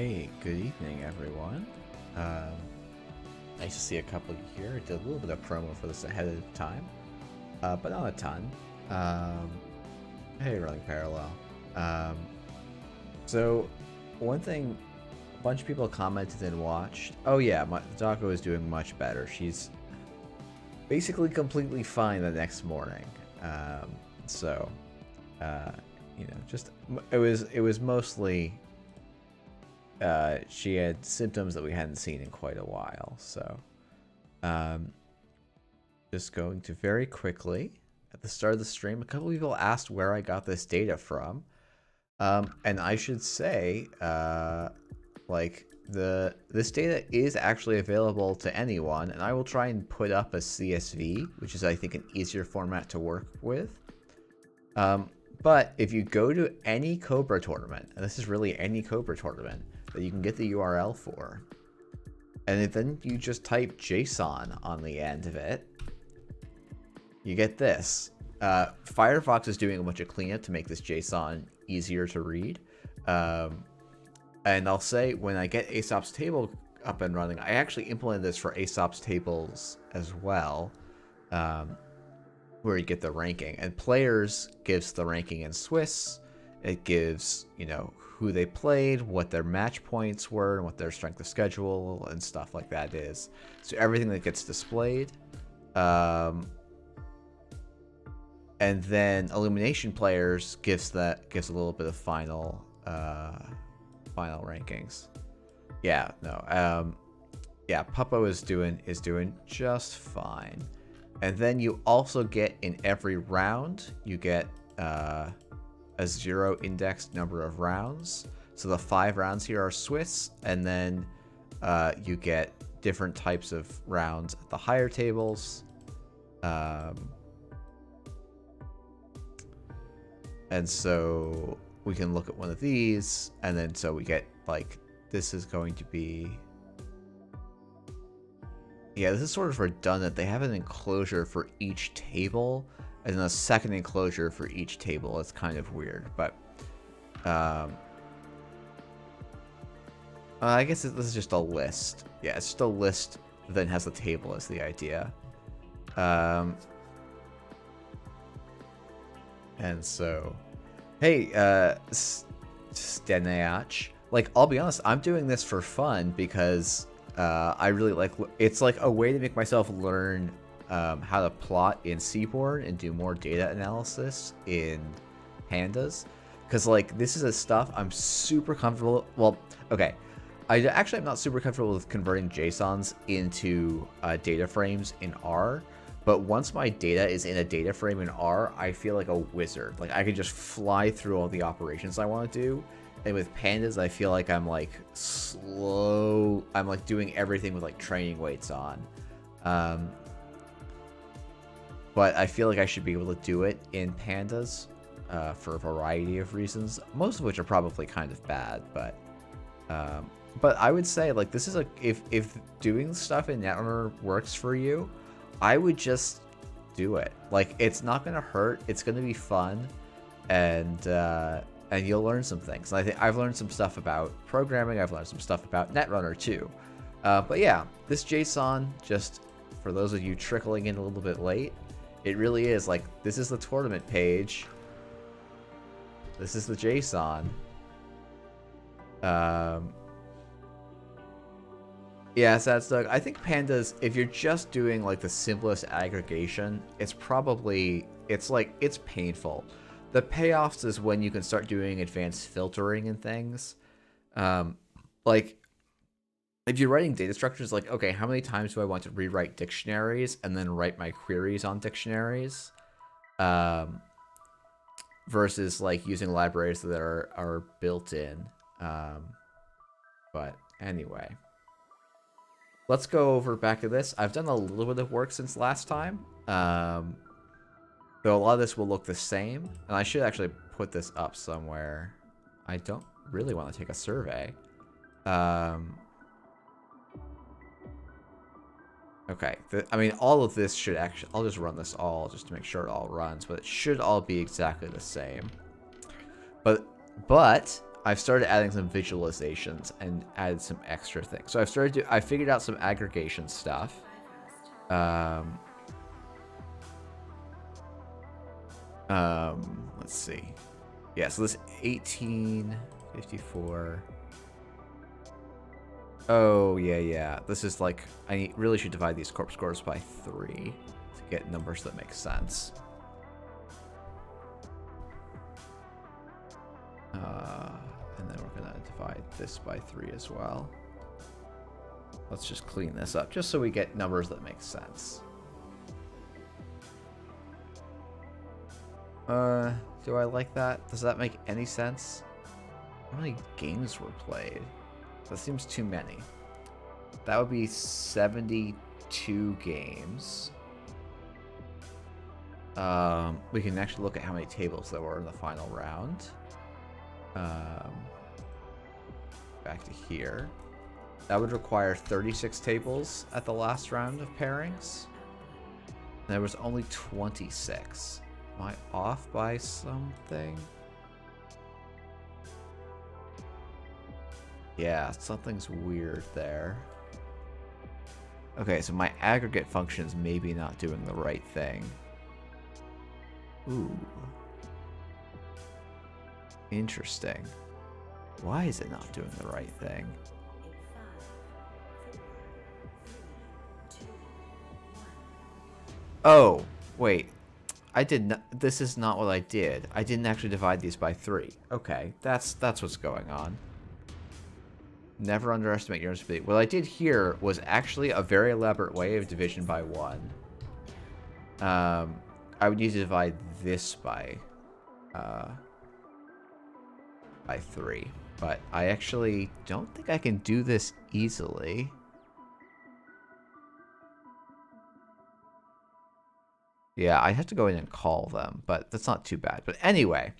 Hey, good evening, everyone. Um, Nice to see a couple here. I did a little bit of promo for this ahead of time, but not a ton. Um, hey, Running Parallel. Um, so, one thing a bunch of people commented and watched. Oh yeah, Dako is doing much better. She's basically completely fine the next morning. So, uh, just it was mostly. She had symptoms that we hadn't seen in quite a while, so just going to very quickly at the start of the stream, a couple people asked where I got this data from, and I should say, this data is actually available to anyone, and I will try and put up a CSV, which is I think an easier format to work with. But if you go to any Cobra tournament, and this is really any Cobra tournament that you can get the URL for, and then you just type JSON on the end of it, you get this. Firefox is doing a bunch of cleanup to make this JSON easier to read. And I'll say when I get Aesop's table up and running, I actually implemented this for Aesop's tables as well, where you get the ranking. And players gives the ranking in Swiss. It gives, who they played, what their match points were, and what their strength of schedule and stuff like that is. So everything that gets displayed. And then elimination players gives a little bit of final rankings. Yeah, no. Yeah, Puppo is doing just fine. And then you also get in every round, you get a 0 indexed number of rounds. So the 5 rounds here are Swiss, and then you get different types of rounds at the higher tables. And so we can look at one of these, and then so we get, this is going to be... Yeah, this is sort of redundant. They have an enclosure for each table, and then a second enclosure for each table. It's kind of weird, but I guess this is just a list. Yeah, it's just a list that then has a table as the idea. And so, hey, Steneach, I'll be honest, I'm doing this for fun because I really it's like a way to make myself learn how to plot in Seaborn and do more data analysis in Pandas. Because, this is a stuff I'm super comfortable... Well, okay. I'm not super comfortable with converting JSONs into data frames in R. But once my data is in a data frame in R, I feel like a wizard. I can just fly through all the operations I want to do. And with Pandas, I feel like I'm, slow. I'm, doing everything with, training weights on. But I feel like I should be able to do it in Pandas for a variety of reasons. Most of which are probably kind of bad, but I would say, this is if doing stuff in Netrunner works for you, I would just do it. It's not gonna hurt. It's gonna be fun, and you'll learn some things. And I think I've learned some stuff about programming. I've learned some stuff about Netrunner too. But yeah, this JSON, just for those of you trickling in a little bit late, it really is this is the tournament page. This is the JSON. Yeah, Sad Doug. I think Pandas, if you're just doing the simplest aggregation, it's painful. The payoffs is when you can start doing advanced filtering and things. If you're writing data structures, okay, how many times do I want to rewrite dictionaries and then write my queries on dictionaries? Versus using libraries that are built in. But anyway. Let's go over back to this. I've done a little bit of work since last time. Though a lot of this will look the same. And I should actually put this up somewhere. I don't really want to take a survey. Okay. All of this should actually... I'll just run this all just to make sure it all runs. But it should all be exactly the same. But I've started adding some visualizations and added some extra things. So I figured out some aggregation stuff. Let's see. Yeah, so this 1854. Oh, yeah. This is like, I really should divide these corp scores by 3 to get numbers that make sense. And then we're going to divide this by 3 as well. Let's just clean this up just so we get numbers that make sense. Do I like that? Does that make any sense? How many games were played? That seems too many. That would be 72 games. We can actually look at how many tables there were in the final round. Back to here. That would require 36 tables at the last round of pairings. And there was only 26. Am I off by something? Yeah, something's weird there. Okay, so my aggregate function is maybe not doing the right thing. Ooh. Interesting. Why is it not doing the right thing? Oh, wait. I did not. This is not what I did. I didn't actually divide these by 3. Okay, that's what's going on. Never underestimate your own speed. What I did here was actually a very elaborate way of division by 1. I would need to divide this by 3, but I actually don't think I can do this easily. Yeah, I have to go in and call them, but that's not too bad. But anyway,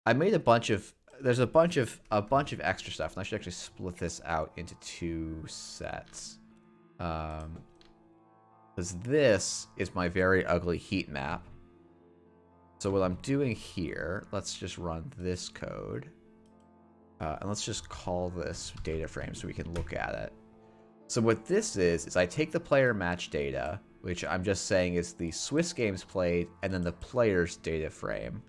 I made a bunch of, there's a bunch of extra stuff, and I should actually split this out into 2 sets. Because this is my very ugly heat map. So what I'm doing here, let's just run this code. And let's just call this data frame so we can look at it. So what this is I take the player match data, which I'm just saying is the Swiss games played, and then the player's data frame.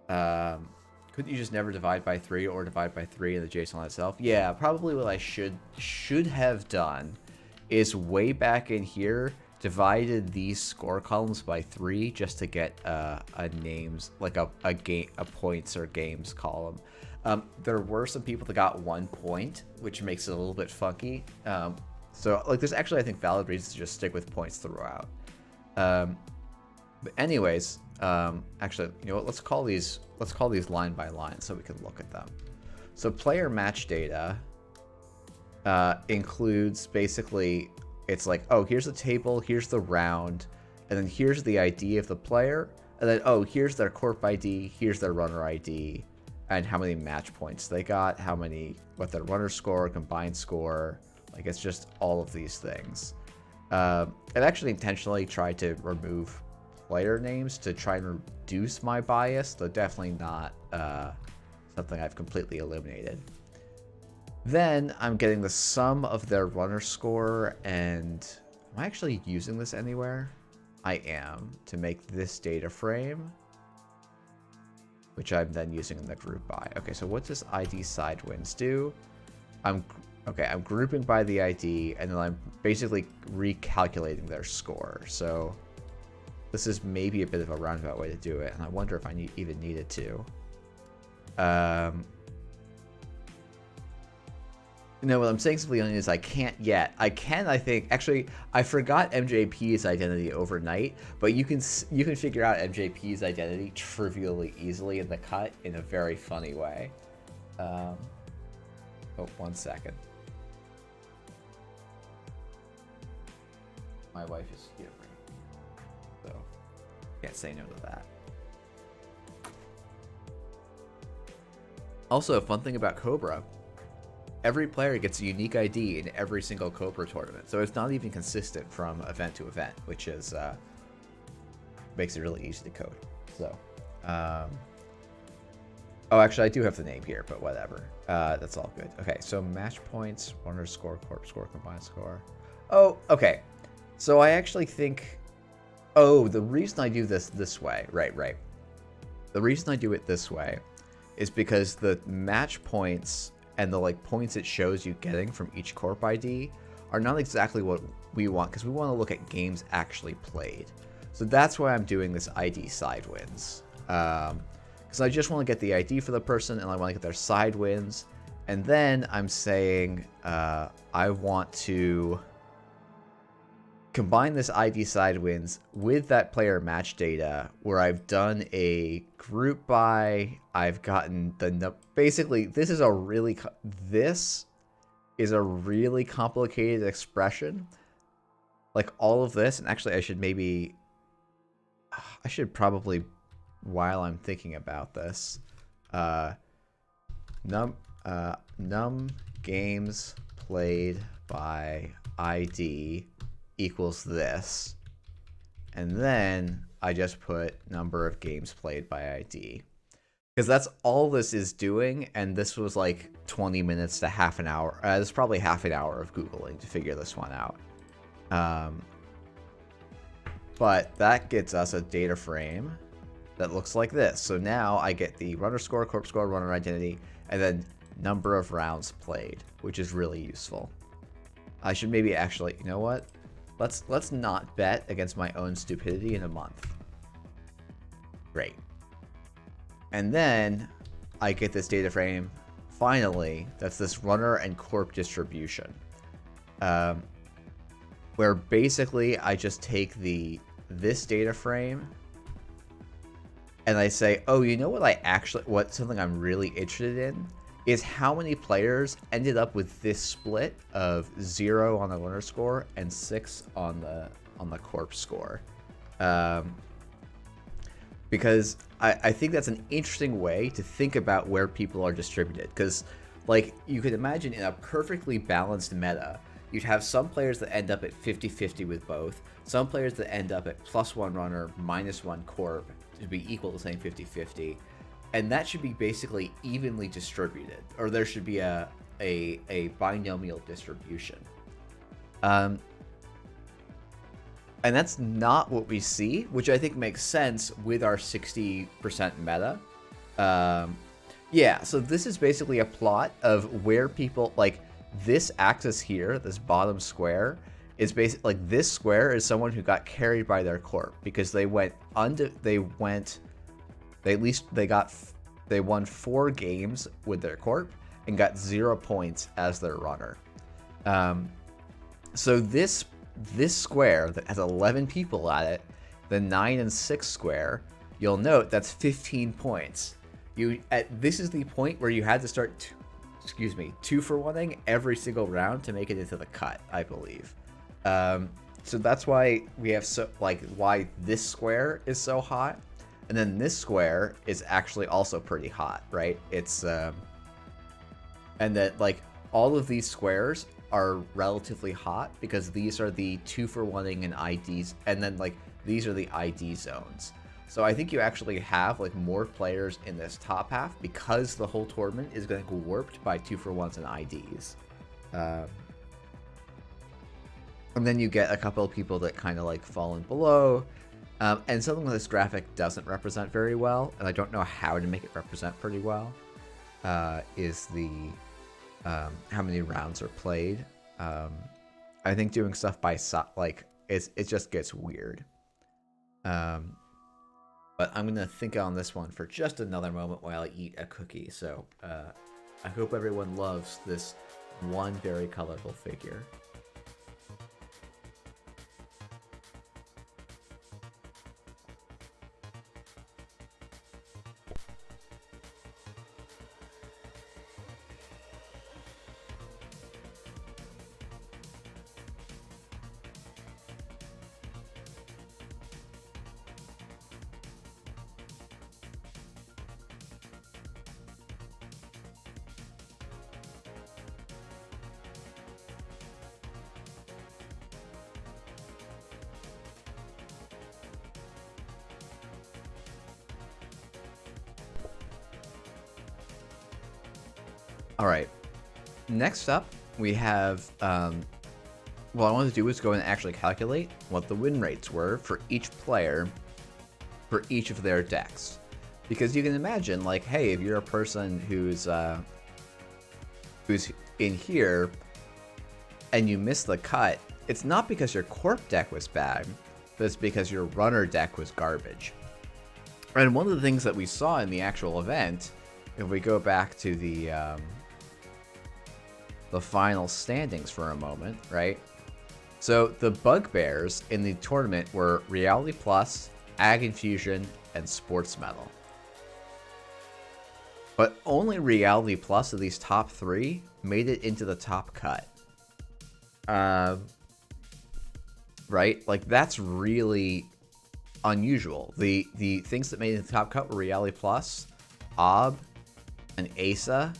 Couldn't you just never divide by 3 or divide by 3 in the JSON itself? Yeah, probably what I should have done is way back in here, divided these score columns by 3 just to get a names, like a points or games column. There were some people that got 1 point, which makes it a little bit funky. So like there's actually, I think, valid reasons to just stick with points throughout. But anyways, actually, you know what, let's call these line by line so we can look at them. So player match data includes basically, it's like, oh, here's the table, here's the round, and then here's the ID of the player, and then, oh, here's their corp ID, here's their runner ID, and how many match points they got, what their runner score, combined score. Like, it's just all of these things. I've actually intentionally tried to remove player names to try and reduce my bias, though definitely not something I've completely eliminated. Then I'm getting the sum of their runner score, and am I actually using this anywhere? I am, to make this data frame, which I'm then using in the group by. Okay, so what does ID side wins do? I'm grouping by the ID, and then I'm basically recalculating their score. So this is maybe a bit of a roundabout way to do it, and I wonder if I even needed to. No, what I'm saying simply is I can't yet. I can, I think. Actually, I forgot MJP's identity overnight, but you can figure out MJP's identity trivially easily in the cut in a very funny way. Oh, 1 second. My wife is here, so can't say no to that. Also, a fun thing about Cobra. Every player gets a unique ID in every single Cobra tournament, so it's not even consistent from event to event, which is makes it really easy to code. So, Oh, actually, I do have the name here, but whatever. That's all good. Okay, so match points, runner score, corp score, combined score. Oh, okay. So I actually think... Oh, the reason I do this way... Right. The reason I do it this way is because the match points and the like points it shows you getting from each corp ID are not exactly what we want, because we want to look at games actually played. So that's why I'm doing this ID side wins. Because I just want to get the ID for the person, and I want to get their side wins. And then I'm saying I want to combine this ID side wins with that player match data, where I've done a group by, I've gotten the... Basically, this is a really complicated expression. Like all of this, and actually I should probably, while I'm thinking about this, num games played by ID equals this, and then I just put number of games played by ID, because that's all this is doing. And this was like 20 minutes to half an hour. It's probably half an hour of Googling to figure this one out. But that gets us a data frame that looks like this. So now I get the runner score, corp score, runner identity, and then number of rounds played, which is really useful. I should maybe actually, you know what? Let's not bet against my own stupidity in a month. Great. And then I get this data frame, finally, that's this runner and corp distribution. Where basically I just take this data frame and I say, oh, you know what something I'm really interested in is how many players ended up with this split of 0 on the runner score and 6 on the corp score. Because I think that's an interesting way to think about where people are distributed. Because, like, you could imagine in a perfectly balanced meta, you'd have some players that end up at 50-50 with both, some players that end up at +1 runner, -1 corp to be equal to saying 50-50, and that should be basically evenly distributed, or there should be a binomial distribution. And that's not what we see, which I think makes sense with our 60% meta. Yeah, so this is basically a plot of where people, like, this axis here, this bottom square, is basically, like, this square is someone who got carried by their corp because they won 4 games with their corp and got 0 points as their runner. So this square that has 11 people at it, the 9 and 6 square, you'll note that's 15 points. This is the point where you had to start 2-for-1ing every single round to make it into the cut, I believe. So that's why we have why this square is so hot, and then this square is actually also pretty hot, right? It's and that, like, all of these squares are relatively hot because these are the 2-for-1ing and IDs, and then, like, these are the ID zones. So I think you actually have, like, more players in this top half because the whole tournament is going to go warped by 2-for-1s and IDs. And then you get a couple of people that kind of, like, fall in below. And something this graphic doesn't represent very well, and I don't know how to make it represent pretty well, is the how many rounds are played. I think doing stuff by it just gets weird. But I'm gonna think on this one for just another moment while I eat a cookie. So I hope everyone loves this one very colorful figure. All right. Next up, we have, what I wanted to do was go and actually calculate what the win rates were for each player for each of their decks. Because you can imagine, like, hey, if you're a person who's in here and you miss the cut, it's not because your corp deck was bad, but it's because your runner deck was garbage. And one of the things that we saw in the actual event, if we go back to the final standings for a moment, right? So the bugbears in the tournament were Reality Plus, Ag Infusion, and Sports Metal. But only Reality Plus of these top 3 made it into the top cut. Right? Like, that's really unusual. The things that made it into the top cut were Reality Plus, Ob, and Asa.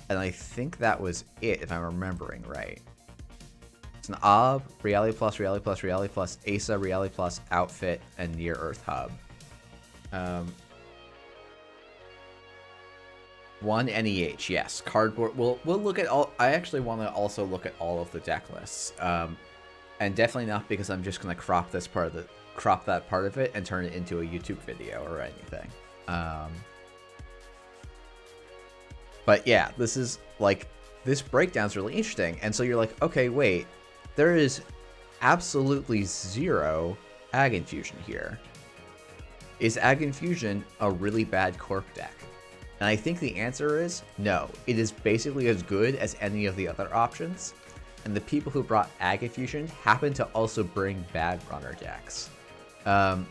And I think that was it, if I'm remembering right. It's an Ob, Reality Plus, Reality Plus, Reality Plus, Asa, Reality Plus, Outfit, and Near Earth Hub. One NEH, yes. Cardboard. We'll look at all. I actually want to also look at all of the deck lists, and definitely not because I'm just gonna crop that part of it and turn it into a YouTube video or anything. But yeah, this is like, this breakdown's really interesting, and so you're like, okay, wait, there is absolutely 0 Ag Infusion here. Is Ag Infusion a really bad corp deck? And I think the answer is no. It is basically as good as any of the other options. And the people who brought Ag Infusion happen to also bring bad runner decks. And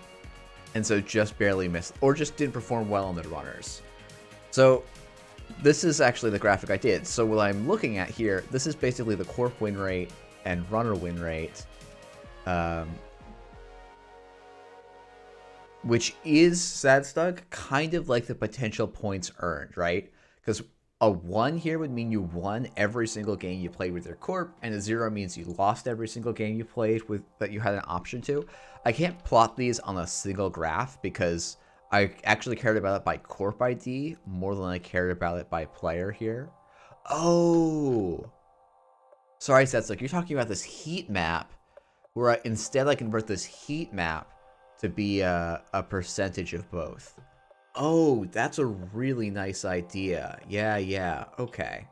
so just barely missed, or just didn't perform well on the runners. So this is actually the graphic I did. So what I'm looking at here, this is basically the corp win rate and runner win rate. Which is, Sadstug, kind of like the potential points earned, right? Because a 1 here would mean you won every single game you played with your corp, and a 0 means you lost every single game you played with that you had an option to. I can't plot these on a single graph because I actually cared about it by corp ID more than I cared about it by player here. Oh! Sorry, Sadstug, you're talking about this heat map, where instead I convert this heat map to be a percentage of both. Oh, that's a really nice idea. Yeah, okay.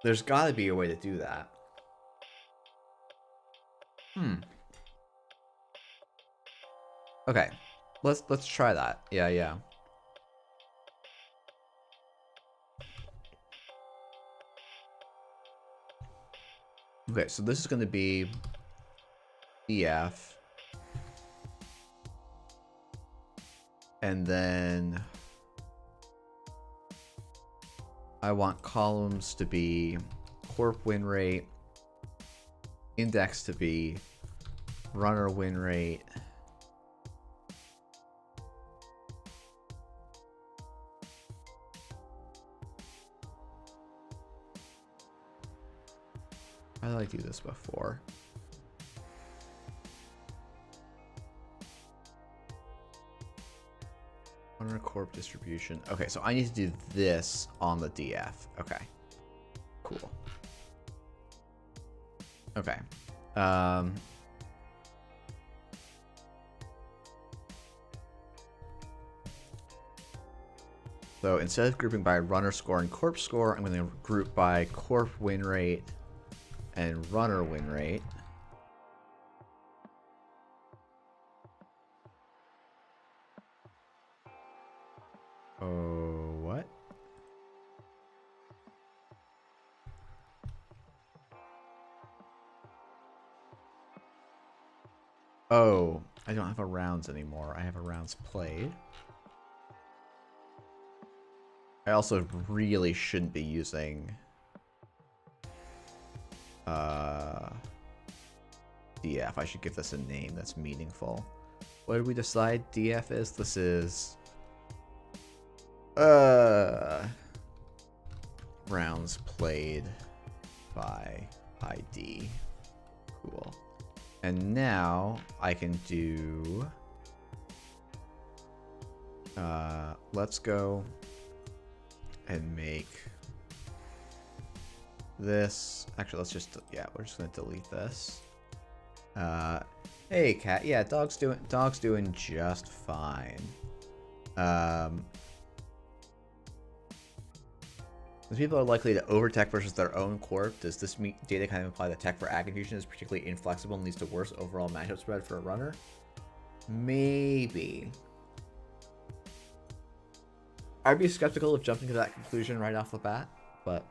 There's gotta be a way to do that. Okay, let's try that. Yeah. Okay, so this is going to be EF. And then I want columns to be corp win rate, index to be runner win rate, how did I do this before? Runner corp distribution. Okay, so I need to do this on the DF. Okay. Cool. Okay. So instead of grouping by runner score and corp score, I'm going to group by corp win rate and runner win rate. Oh, what? Oh, I don't have a rounds anymore. I have a rounds played. I also really shouldn't be using DF. I should give this a name that's meaningful. What did we decide DF is? This is rounds played by ID. Cool. And now I can do Let's go and make this. Actually, let's just, yeah, we're just gonna delete this. Hey, cat. Yeah, dog's doing just fine. As people are likely to over-tech versus their own corp, does this data kind of imply that tech for ag infusion is particularly inflexible and leads to worse overall matchup spread for a runner? Maybe. I'd be skeptical of jumping to that conclusion right off the bat, but...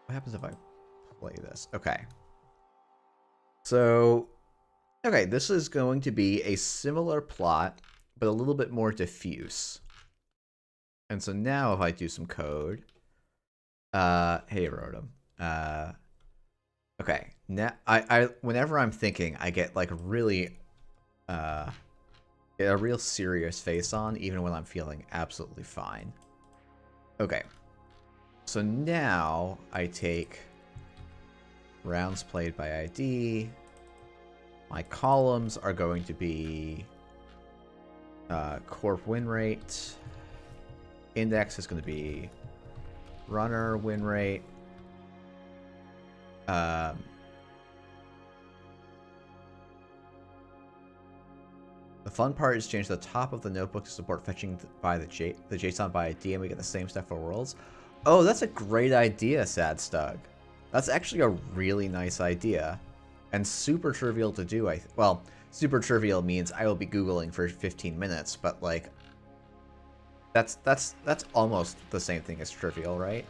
What happens if I play this? Okay. So, okay, this is going to be a similar plot, but a little bit more diffuse. And so now if I do some code, hey, Rotom. Okay, now I whenever I'm thinking, I get like really, get a real serious face on, even when I'm feeling absolutely fine. Okay. So now I take rounds played by ID. My columns are going to be corp win rate. Index is going to be runner win rate. The fun part is change the top of the notebook to support fetching by the JSON by ID, and we get the same stuff for worlds. Oh, that's a great idea, Sad Stug. That's actually a really nice idea. And super trivial to do, well, super trivial means I will be Googling for 15 minutes, but like... That's almost the same thing as trivial, right?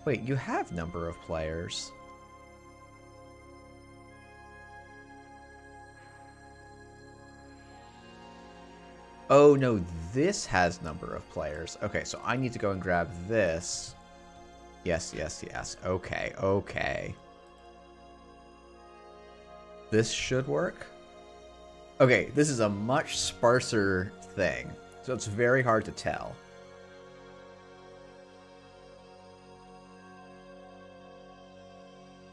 Wait, you have number of players. Oh, no, this has number of players. Okay, so I need to go and grab this. Yes, yes, yes. Okay, okay. This should work. Okay, this is a much sparser thing, so it's very hard to tell.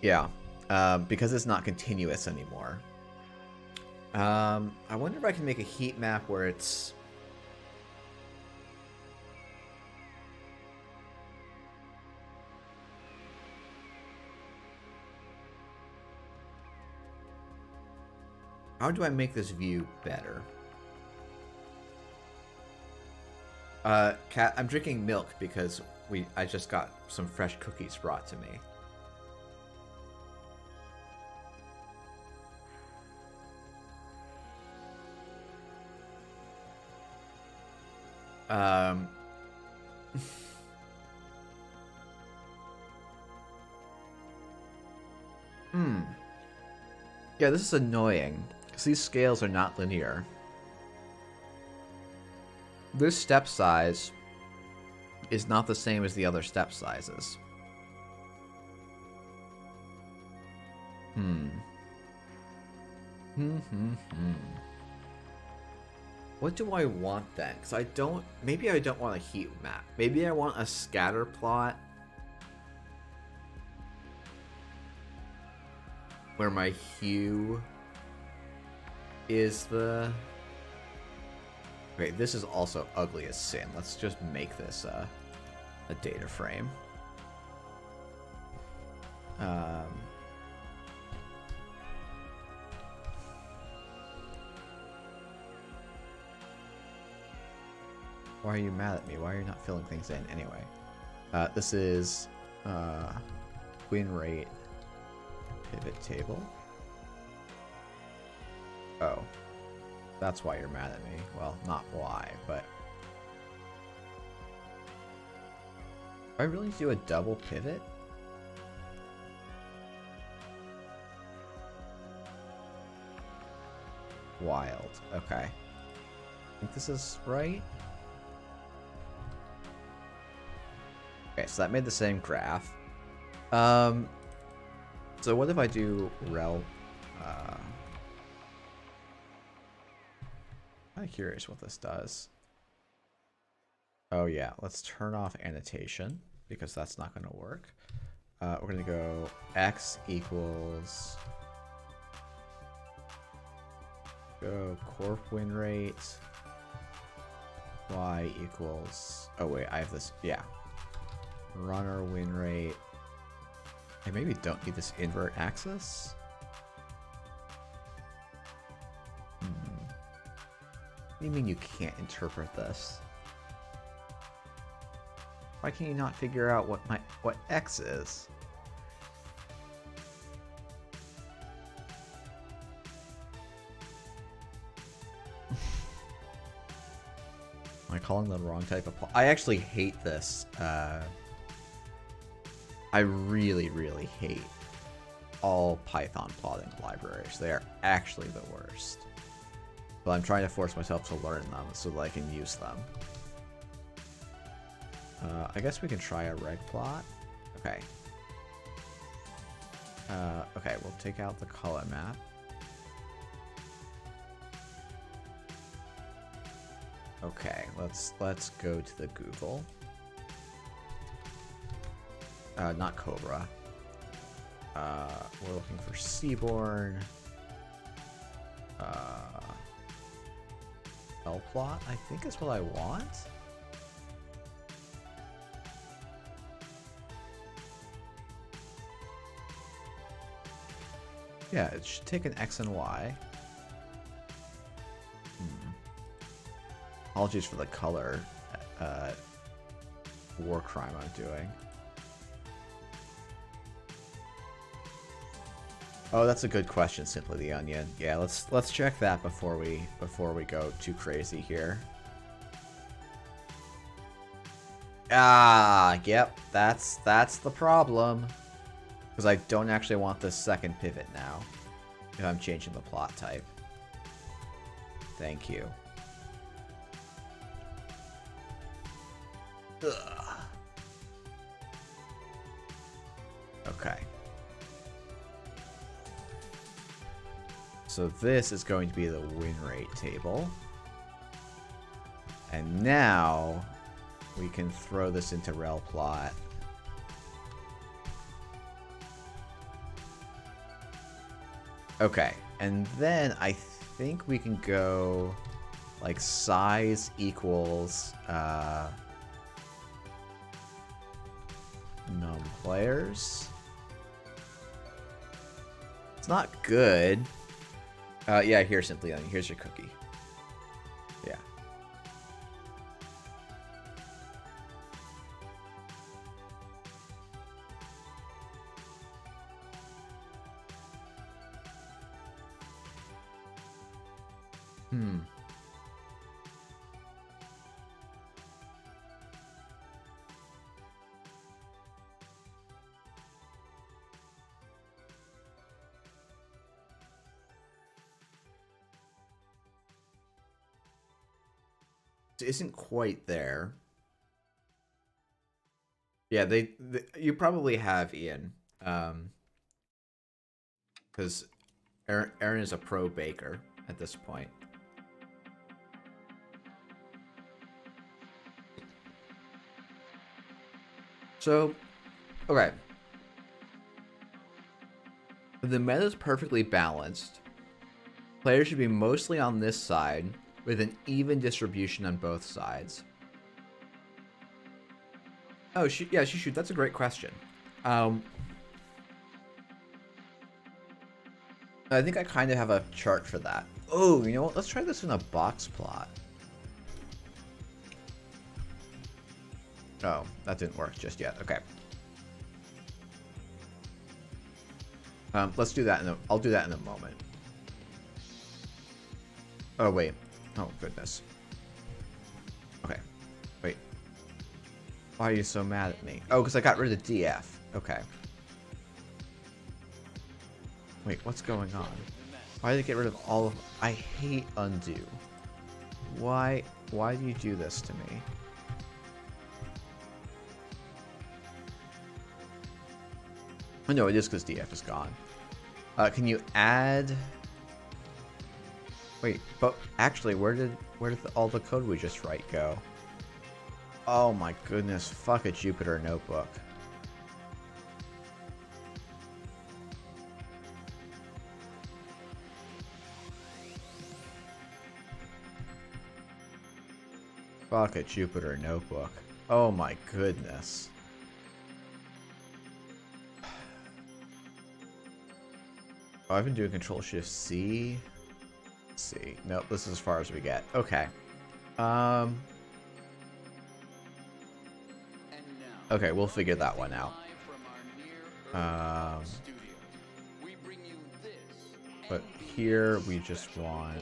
Yeah, because it's not continuous anymore. I wonder if I can make a heat map where it's... How do I make this view better? Cat, I'm drinking milk because I just got some fresh cookies brought to me. Yeah, this is annoying, because these scales are not linear. This step size is not the same as the other step sizes. What do I want then? Because I don't... Maybe I don't want a heat map. Maybe I want a scatter plot where my hue is the... Okay, this is also ugly as sin. Let's just make this a data frame. Why are you mad at me? Why are you not filling things in? Anyway, this is win rate pivot table. Oh, that's why you're mad at me. Well, not why, but... Do I really need to do a double pivot? Wild. Okay. I think this is right. Okay, so that made the same graph. So what if I do rel? I'm curious what this does. Oh yeah, let's turn off annotation because that's not going to work. We're going to go x equals go corp win rate. Y equals, oh wait, I have this, yeah. Runner win rate. I maybe don't need this invert axis. What do you mean you can't interpret this? Why can you not figure out what x is? Am I calling the wrong type of plot? I actually hate this. I really, really hate all Python plotting libraries. They are actually the worst. But I'm trying to force myself to learn them so that I can use them. I guess we can try a reg plot. Okay. Okay, we'll take out the color map. Okay, let's go to the Google. Not Cobra. We're looking for Seaborn. L-plot, I think is what I want. Yeah, it should take an X and Y. Apologies for the color war crime I'm doing. Oh, that's a good question, Simply the Onion. Yeah, let's check that before we go too crazy here. Ah, yep, that's the problem. Because I don't actually want this second pivot now. If I'm changing the plot type. Thank you. Ugh. Okay. So this is going to be the win rate table. And now we can throw this into rel plot. Okay, and then I think we can go like size equals num players. It's not good. Yeah, here, Simply Onion. Here's your cookie. Yeah. Isn't quite there. Yeah, you probably have Ian, because Aaron is a pro baker at this point. So, okay. The meta is perfectly balanced. Players should be mostly on this side, with an even distribution on both sides. Oh, yeah, shoot. That's a great question. I think I kind of have a chart for that. Oh, you know what? Let's try this in a box plot. Oh, that didn't work just yet. Okay. Let's do that I'll do that in a moment. Oh, wait. Oh, goodness. Okay. Wait. Why are you so mad at me? Oh, because I got rid of DF. Okay. Wait, what's going on? Why did I get rid of all of... I hate undo. Why do you do this to me? Oh, no, it is because DF is gone. Can you add... Wait, but actually, where did all the code we just write go? Oh my goodness, fuck a Jupyter notebook. Fuck a Jupyter notebook. Oh my goodness. Oh, I've been doing Control-Shift-C. See. Nope, this is as far as we get. Okay. Okay, we'll figure that one out. But here we just want...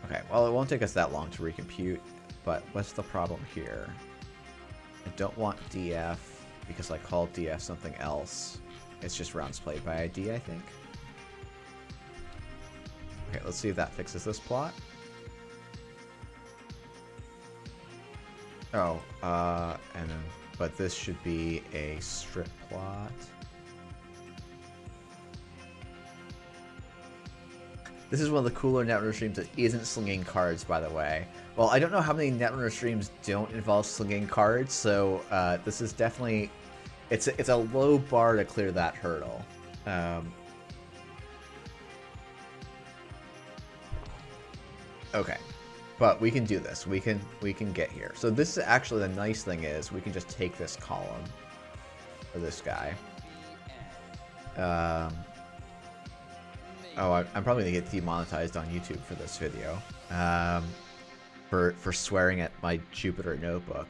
Okay, well, it won't take us that long to recompute, but what's the problem here? I don't want DF because I called DF something else. It's just rounds played by ID, I think. Okay, let's see if that fixes this plot. Oh, and then, but this should be a strip plot. This is one of the cooler Netrunner streams that isn't slinging cards, by the way. Well, I don't know how many Netrunner streams don't involve slinging cards, so this is definitely... It's a low bar to clear that hurdle. Okay, but we can do this. We can get here. So this is actually the nice thing is we can just take this column for this guy. Oh, I'm probably gonna get demonetized on YouTube for this video. For swearing at my Jupyter notebook.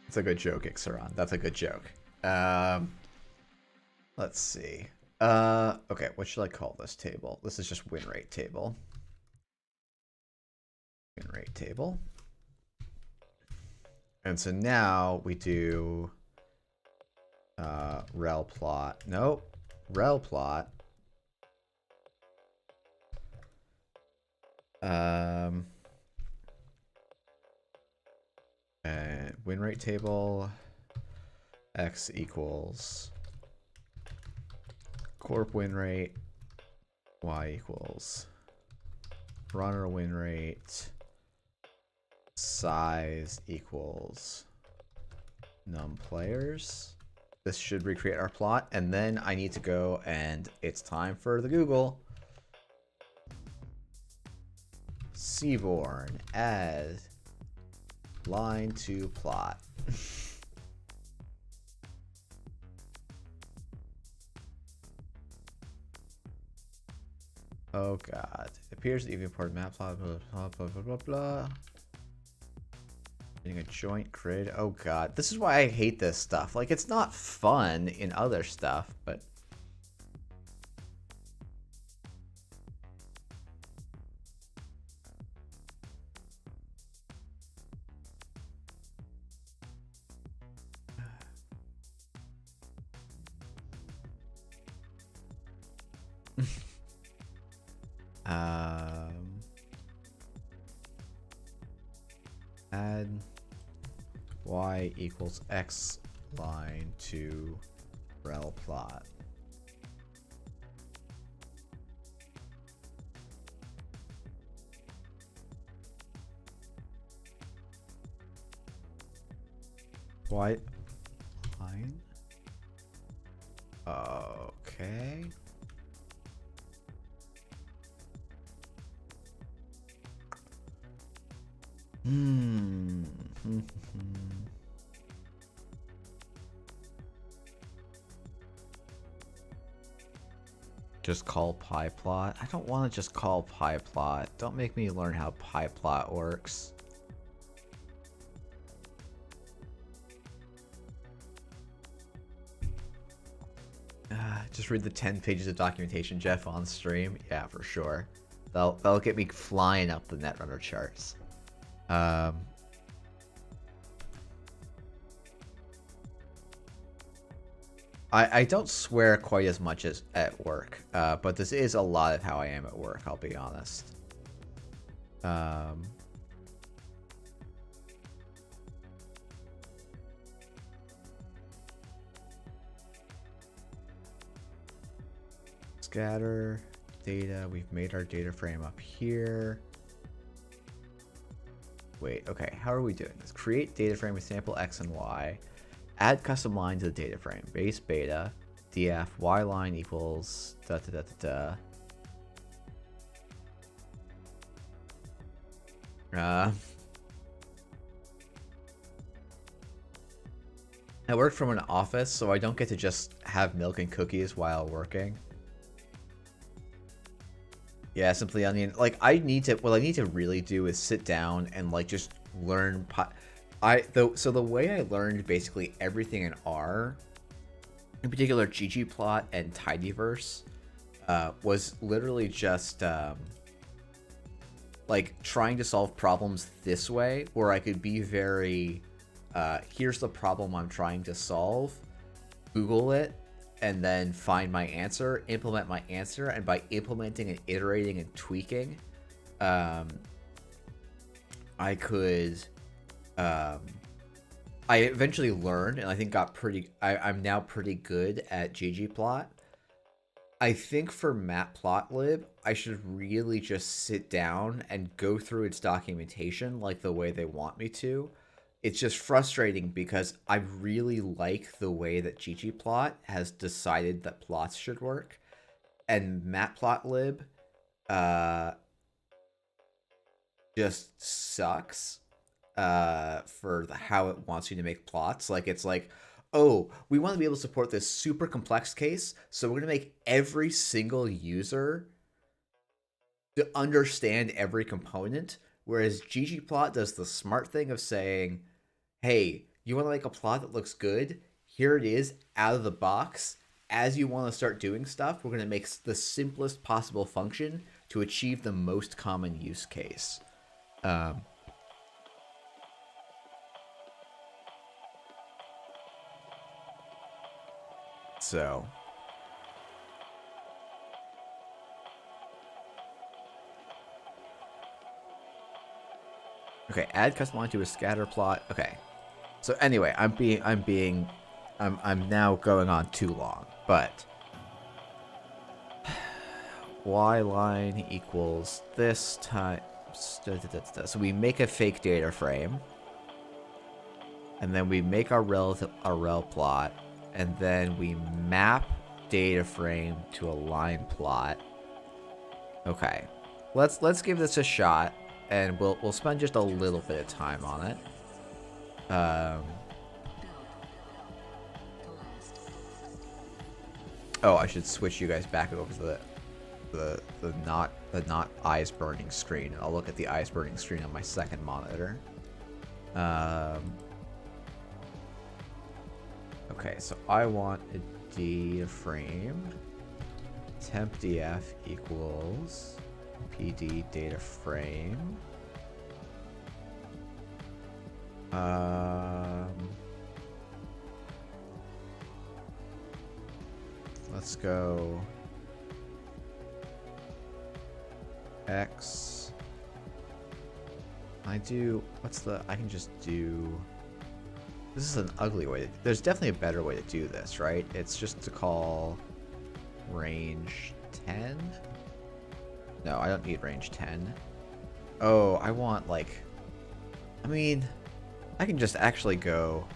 It's a good joke, Ixaron. That's a good joke. Let's see. Okay, what should I call this table? This is just win rate table. Win rate table. And so now we do rel plot. Nope. Rel plot. And win rate table x equals corp win rate, y equals runner win rate, size equals num players. This should recreate our plot, and then I need to go and it's time for the Google. Seaborn add line to plot. Oh god. It appears that you've imported map plot, blah blah blah blah blah blah. Getting a joint grid. Oh god. This is why I hate this stuff. Like, it's not fun in other stuff, but add y equals x line to rel plot. Y line. Okay. Just call pie plot. I don't want to just call pie plot. Don't make me learn how pie plot works. Just read the 10 pages of documentation, Jeff, on stream. Yeah, for sure. That'll get me flying up the Netrunner charts. I don't swear quite as much as at work, but this is a lot of how I am at work, I'll be honest. scatter data. We've made our data frame up here. Wait, okay, how are we doing this? Create data frame with sample X and Y. Add custom line to the data frame. Base beta, df, y line equals da da da da da. I work from an office, so I don't get to just have milk and cookies while working. Yeah, simply onion. Like, I need to, what I need to really do is sit down and like just learn. So the way I learned basically everything in R, in particular ggplot and tidyverse, was literally just like trying to solve problems this way, where I could be very, here's the problem I'm trying to solve, Google it, and then find my answer, implement my answer, and by implementing and iterating and tweaking, I could, I eventually learned, and I think got pretty, I'm now pretty good at ggplot. I think for matplotlib, I should really just sit down and go through its documentation like the way they want me to. It's just frustrating because I really like the way that ggplot has decided that plots should work, and matplotlib just sucks for how it wants you to make plots. Like, it's like, oh, we want to be able to support this super complex case, so we're going to make every single user to understand every component, whereas ggplot does the smart thing of saying, hey, you want to make a plot that looks good? Here it is, out of the box. As you want to start doing stuff, we're going to make the simplest possible function to achieve the most common use case. So okay, add custom line to a scatter plot. Okay. So anyway, I'm now going on too long, but y line equals this time. So we make a fake data frame, and then we make our rel plot, and then we map data frame to a line plot. Okay, let's give this a shot, and we'll spend just a little bit of time on it. Oh, I should switch you guys back over to the not eyes burning screen. I'll look at the eyes burning screen on my second monitor. Okay, so I want a data frame. Temp df equals pd data frame. Let's go X. I can just do, this is an ugly way there's definitely a better way to do this, right? It's just to call range 10. No, I don't need range 10. Oh, I want like, I mean, I can just actually go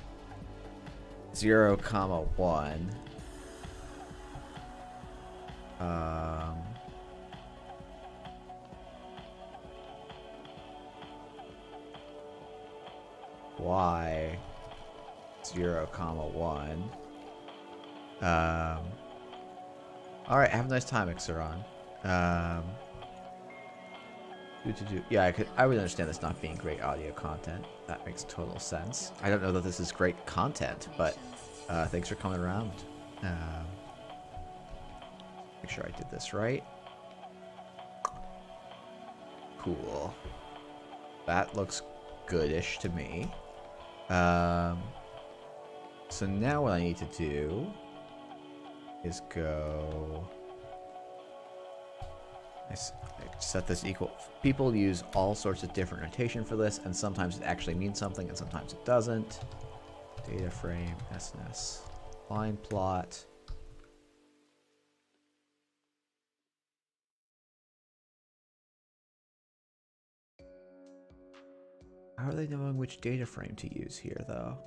0, 1. Y 0, 1. All right, have a nice time, Ixeron. Yeah, I would understand this not being great audio content. That makes total sense. I don't know that this is great content, but thanks for coming around. Make sure I did this right. Cool. That looks goodish to me. So now what I need to do is go. I set this equal. People use all sorts of different notation for this, and sometimes it actually means something, and sometimes it doesn't. Data frame, SNS, line plot. How are they knowing which data frame to use here, though?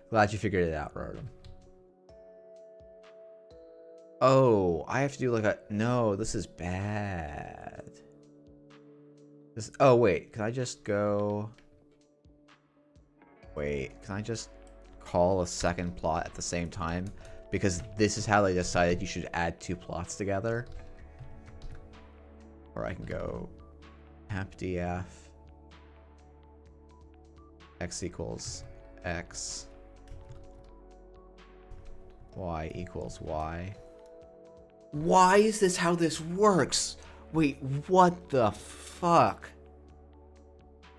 Glad you figured it out, Rotom. Oh, I have to do like a... No, this is bad. This... Oh, wait. Can I just go... Wait, can I just call a second plot at the same time? Because this is how they decided you should add two plots together. Or I can go appdf x equals x, y equals y. Why is this how this works? Wait, what the fuck?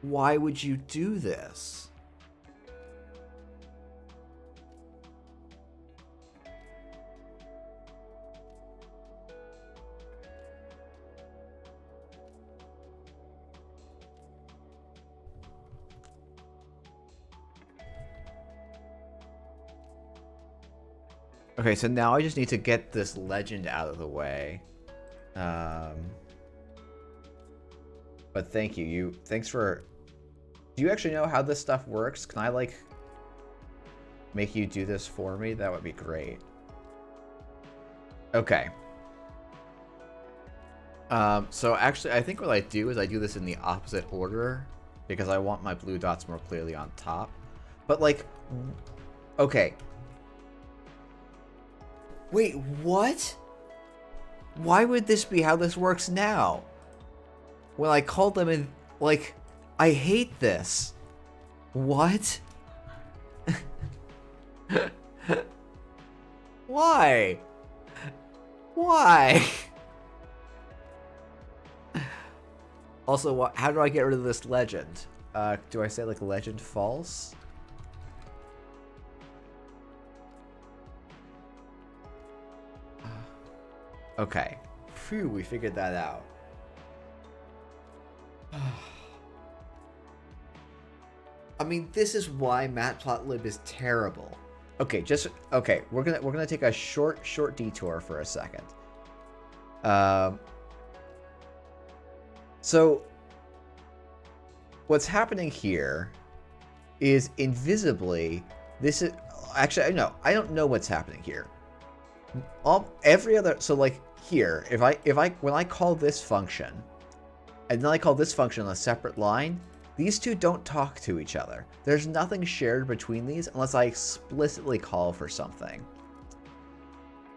Why would you do this? Okay, so now I just need to get this legend out of the way. But thank you. Thanks for... Do you actually know how this stuff works? Can I, like, make you do this for me? That would be great. Okay. So actually, I think what I do is I do this in the opposite order because I want my blue dots more clearly on top. But, like... Okay. Wait, what? Why would this be how this works now? When I called them in, like, I hate this. What? Why? Why? Also, how do I get rid of this legend? Do I say, like, legend false? Okay. Phew, we figured that out. I mean, this is why matplotlib is terrible. Okay, okay, we're gonna take a short detour for a second. So what's happening here is invisibly this is actually no, I don't know what's happening here. Every other, so like here, when I call this function, and then I call this function on a separate line, these two don't talk to each other. There's nothing shared between these unless I explicitly call for something.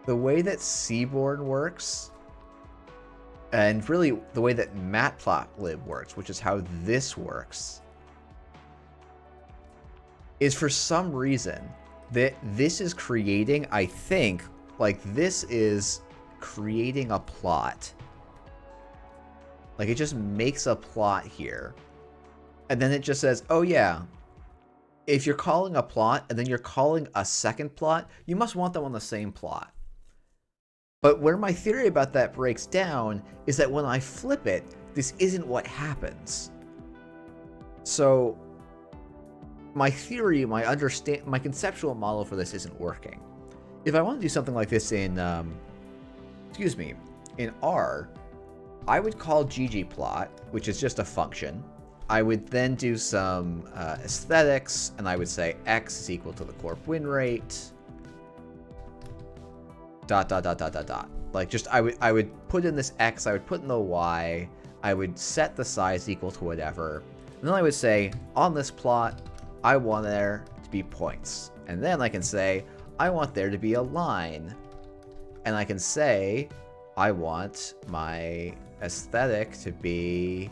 The way that Seaborn works, and really the way that matplotlib works, which is how this works, is for some reason that this is creating, I think, like this is creating a plot. Like it just makes a plot here. And then it just says, oh yeah, if you're calling a plot and then you're calling a second plot, you must want them on the same plot. But where my theory about that breaks down is that when I flip it, this isn't what happens. So my theory, my conceptual model for this isn't working. If I want to do something like this in, in R, I would call ggplot, which is just a function. I would then do some aesthetics, and I would say x is equal to the corp win rate, ... Like just I would put in this x, I would put in the y, I would set the size equal to whatever, and then I would say on this plot, I want there to be points, and then I can say I want there to be a line, and I can say I want my aesthetic to be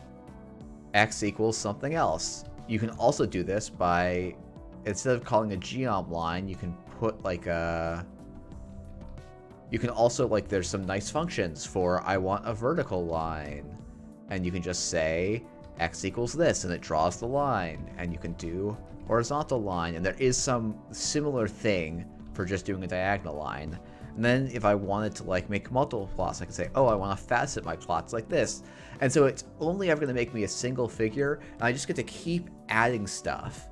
x equals something else. You can also do this by, instead of calling a geom line, you can put like a, you can also, like, there's some nice functions for I want a vertical line, and you can just say x equals this and it draws the line, and you can do horizontal line, and there is some similar thing for just doing a diagonal line. And then if I wanted to like make multiple plots, I can say, oh, I want to facet my plots like this. And so it's only ever going to make me a single figure, and I just get to keep adding stuff.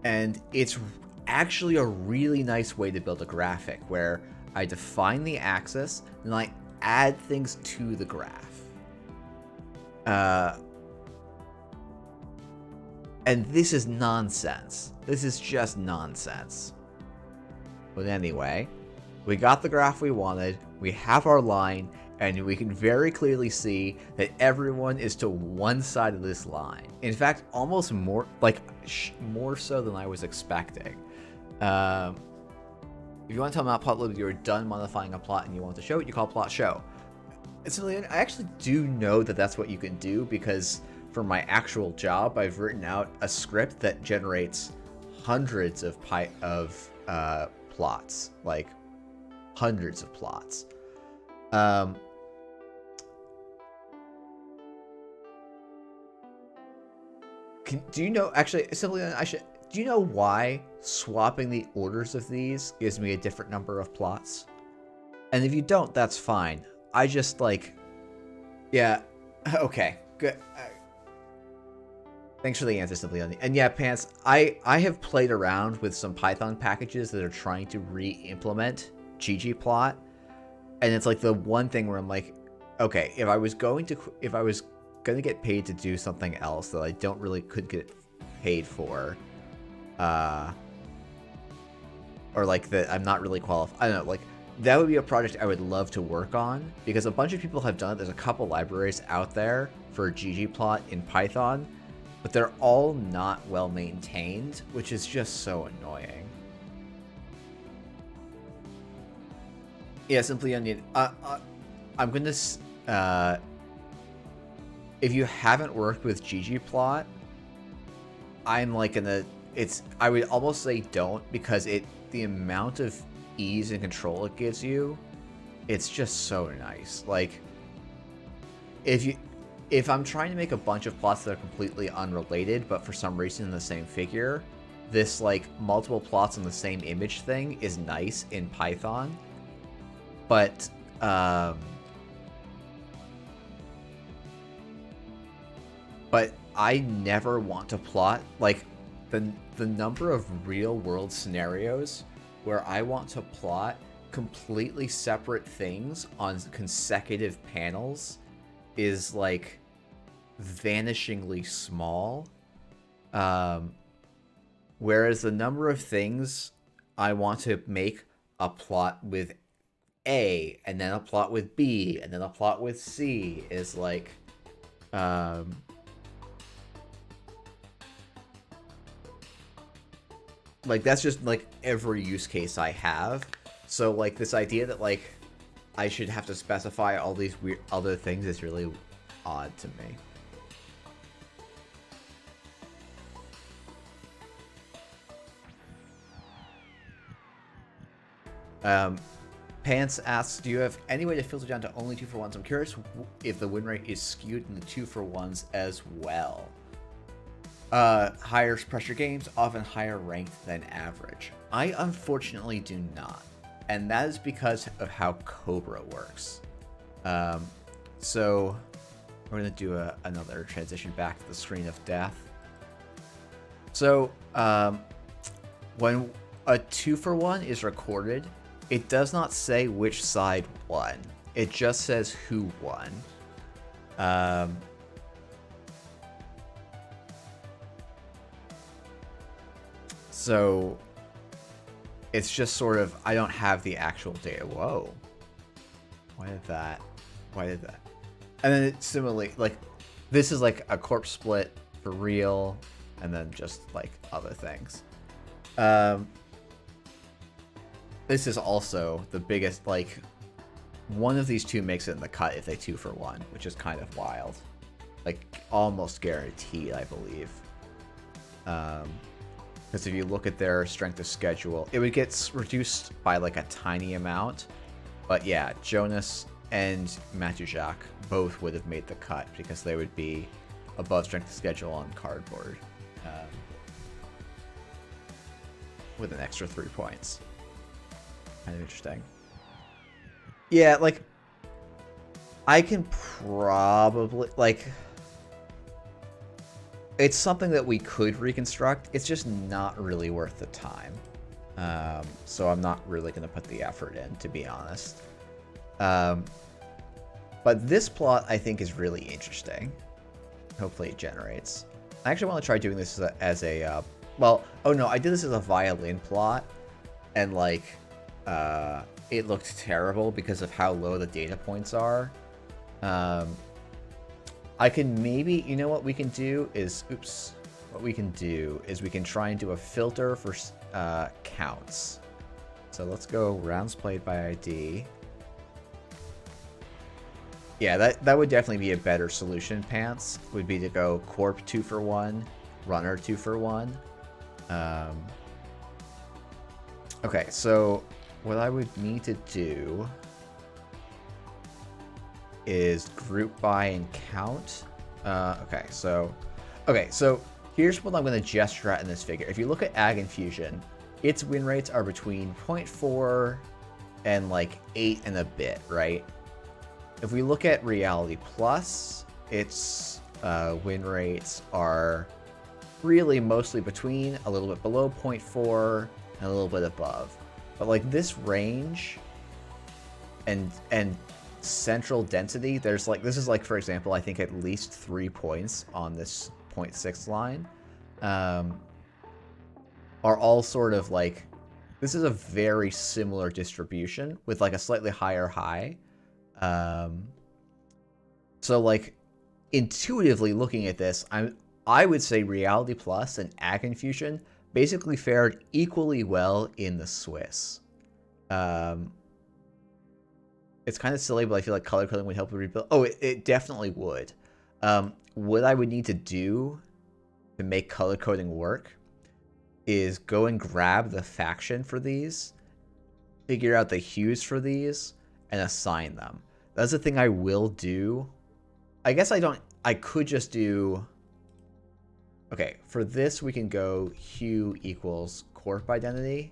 And it's actually a really nice way to build a graphic where I define the axis and I add things to the graph. And this is nonsense. This is just nonsense. But anyway, we got the graph we wanted, we have our line, and we can very clearly see that everyone is to one side of this line. In fact, almost more, like, more so than I was expecting. If you want to tell Matplotlib you're done modifying a plot and you want to show it, you call plot show. I actually do know that that's what you can do, because for my actual job, I've written out a script that generates hundreds of plots, like hundreds of plots. Do you know, actually, simply, do you know why swapping the orders of these gives me a different number of plots? And if you don't, that's fine. I just, like, yeah, okay, good. Thanks for the answer, Simply. And yeah, Pants, I have played around with some Python packages that are trying to re-implement ggplot, and it's like the one thing where I'm like, okay, if I was going to get paid to do something else that I could get paid for, or like that I'm not really qualified, I don't know, like that would be a project I would love to work on, because a bunch of people have done it. There's a couple libraries out there for ggplot in Python, but they're all not well maintained, which is just so annoying. Yeah, Simply Onion. I'm gonna. If you haven't worked with ggplot, I'm like gonna. I would almost say don't, because the amount of ease and control it gives you, it's just so nice. Like, if I'm trying to make a bunch of plots that are completely unrelated, but for some reason in the same figure, this like multiple plots on the same image thing is nice in Python. But I never want to plot, like, the number of real world scenarios where I want to plot completely separate things on consecutive panels is like vanishingly small. Whereas the number of things I want to make a plot with A, and then a plot with B, and then a plot with C is like, that's just like every use case I have. So like this idea that like I should have to specify all these weird other things is really odd to me. Pants asks, do you have any way to filter down to only 2-for-1s? I'm curious if the win rate is skewed in the 2-for-1s as well. Higher pressure games, often higher ranked than average. I unfortunately do not. And that is because of how Cobra works. So we're going to do another transition back to the screen of death. So when a 2-for-1 is recorded, it does not say which side won. It just says who won. So it's just sort of, I don't have the actual data. Whoa. Why did that? And then it's similarly, like, this is like a corpse split for real, and then just like other things. This is also the biggest, like, one of these two makes it in the cut if they 2-for-1, which is kind of wild. Like, almost guaranteed, I believe. Because if you look at their strength of schedule, it would get reduced by like a tiny amount. But yeah, Jonas and Matujak both would have made the cut because they would be above strength of schedule on cardboard. With an extra 3 points. Kind of interesting. Yeah, like, I can probably, like, it's something that we could reconstruct. It's just not really worth the time. So I'm not really going to put the effort in, to be honest. But this plot, I think, is really interesting. Hopefully it generates. I actually want to try doing this as a, well, oh no, I did this as a violin plot, and like, it looked terrible because of how low the data points are. I can maybe, you know what we can do is, oops, what we can do is we can try and do a filter for counts. So let's go rounds played by ID. Yeah, that would definitely be a better solution, Pants. Would be to go Corp 2 for 1, Runner 2 for 1. Okay, so what I would need to do is group by and count. Okay, so here's what I'm going to gesture at in this figure. If you look at Ag Infusion, its win rates are between 0.4 and like 8 and a bit, right? If we look at Reality Plus, its win rates are really mostly between, a little bit below 0.4 and a little bit above. But like this range and central density, there's like, this is like, for example, I think at least 3 points on this 0.6 line are all sort of like, this is a very similar distribution with like a slightly higher high. So like intuitively looking at this, I would say Reality Plus and Ag Infusion basically fared equally well in the Swiss. It's kind of silly, but I feel like color coding would help rebuild. Oh, it definitely would. What I would need to do to make color coding work is go and grab the faction for these, figure out the hues for these, and assign them. That's the thing I will do. I guess I could just do, okay, for this we can go hue equals corp identity.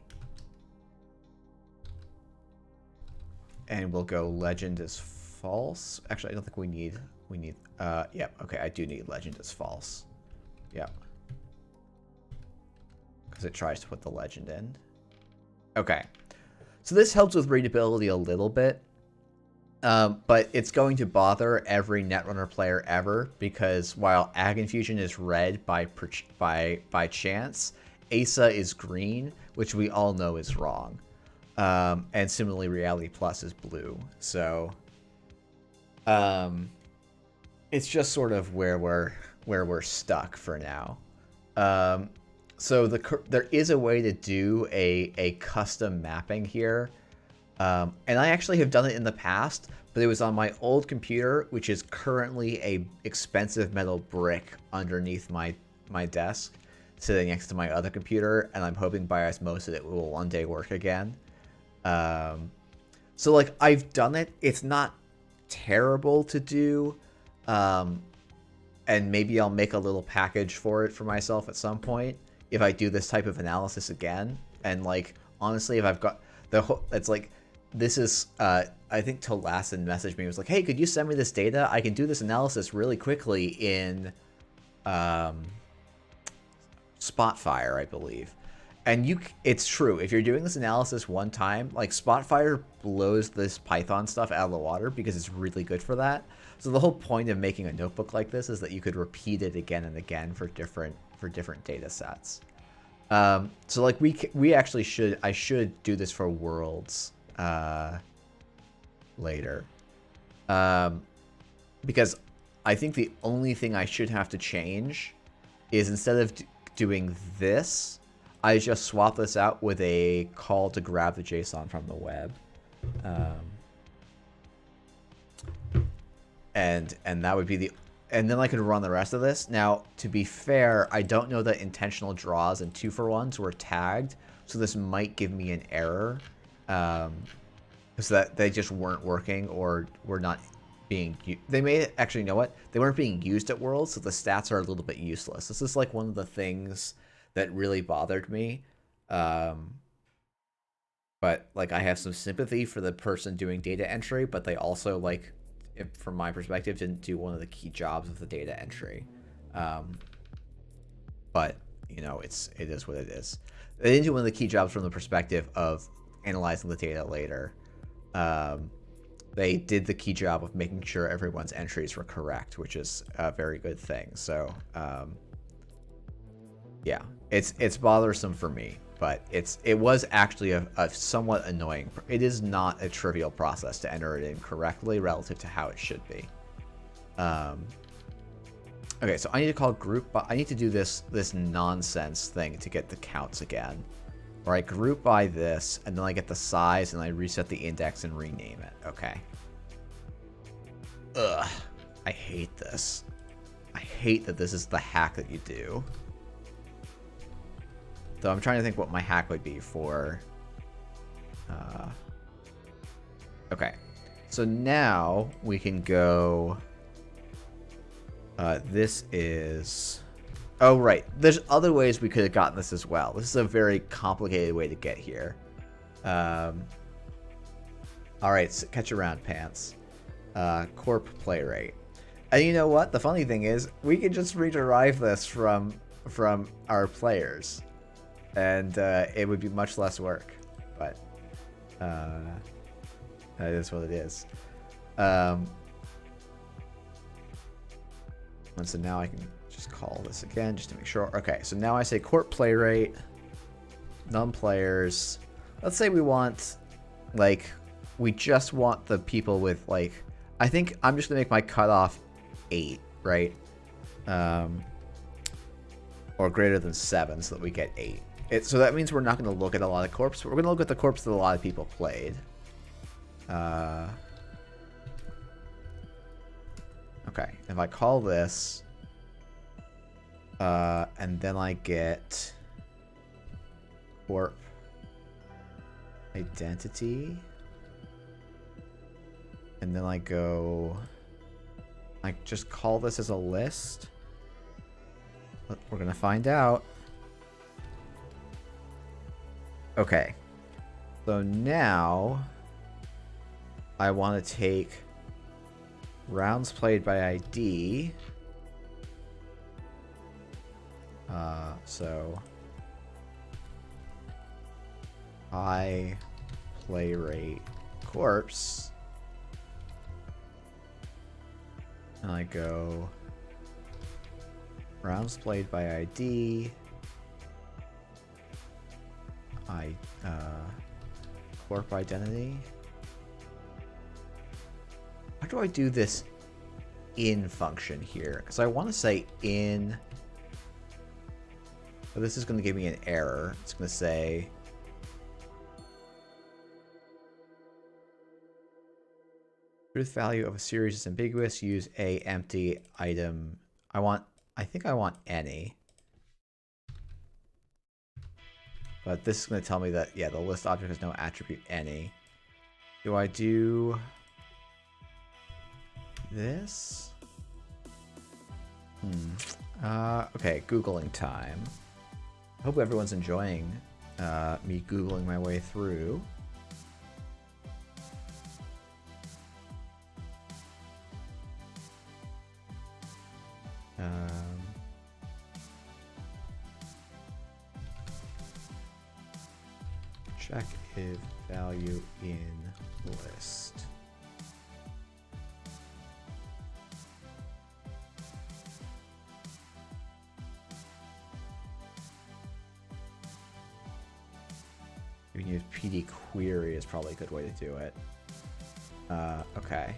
And we'll go legend is false. Actually, I don't think we need, yeah, okay, I do need legend is false. Yeah. Because it tries to put the legend in. Okay. So this helps with readability a little bit. But it's going to bother every Netrunner player ever, because while Ag Infusion is red by chance, Asa is green, which we all know is wrong. And similarly, Reality Plus is blue. So it's just sort of where we're stuck for now. So there is a way to do a custom mapping here. And I actually have done it in the past, but it was on my old computer, which is currently a expensive metal brick underneath my desk, sitting next to my other computer, and I'm hoping by osmosis it will one day work again. So like I've done it. It's not terrible to do, and maybe I'll make a little package for it for myself at some point if I do this type of analysis again. And like honestly, if I've got the whole, it's like, this is, I think Tolasin messaged me. It was like, hey, could you send me this data? I can do this analysis really quickly in Spotfire, I believe. And it's true. If you're doing this analysis one time, like Spotfire blows this Python stuff out of the water because it's really good for that. So the whole point of making a notebook like this is that you could repeat it again and again for different data sets. So like we actually I should do this for Worlds later, because I think the only thing I should have to change is instead of doing this, I just swap this out with a call to grab the JSON from the web, and that would be and then I could run the rest of this. Now, to be fair, I don't know that intentional draws and 2-for-1s were tagged, so this might give me an error. Because that they just weren't working or were not being. They may actually, you know what? They weren't being used at Worlds, so the stats are a little bit useless. This is like one of the things that really bothered me. But like I have some sympathy for the person doing data entry, but they also from my perspective, didn't do one of the key jobs of the data entry. but you know, it is what it is. They didn't do one of the key jobs from the perspective of analyzing the data later. They did the key job of making sure everyone's entries were correct, which is a very good thing. So yeah, it's bothersome for me, but it was actually a somewhat annoying. It is not a trivial process to enter it in correctly relative to how it should be. Okay, so I need to call group by, I need to do this nonsense thing to get the counts again. Where I group by this, and then I get the size, and I reset the index and rename it. Okay. Ugh. I hate this. I hate that this is the hack that you do. So I'm trying to think what my hack would be for... okay. So now we can go... this is... Oh, right. There's other ways we could have gotten this as well. This is a very complicated way to get here. Alright, so catch your round pants. Corp play rate. And you know what? The funny thing is, we can just rederive this from our players. And it would be much less work. But that is what it is. And so now I can just call this again just to make sure. Okay, so now I say corp play rate, num players. Let's say we want, like, we just want the people with, like, I think I'm just gonna make my cutoff 8, right? Or greater than 7, so that we get 8. So that means we're not gonna look at a lot of corps. But we're gonna look at the corps that a lot of people played. Okay, if I call this, and then I get corp identity, and then I go, I just call this as a list. But we're gonna find out. Okay, so now I want to take rounds played by ID. So high play rate corpse, and I go rounds played by ID. Corp identity. How do I do this in function here? Because I want to say in, but this is going to give me an error. It's going to say truth value of a series is ambiguous. Use a empty item. I think I want any. But this is going to tell me that, yeah, the list object has no attribute any. Do I do this? Okay, Googling time. I hope everyone's enjoying me Googling my way through. Check if value in list. We can use PD query is probably a good way to do it. Okay.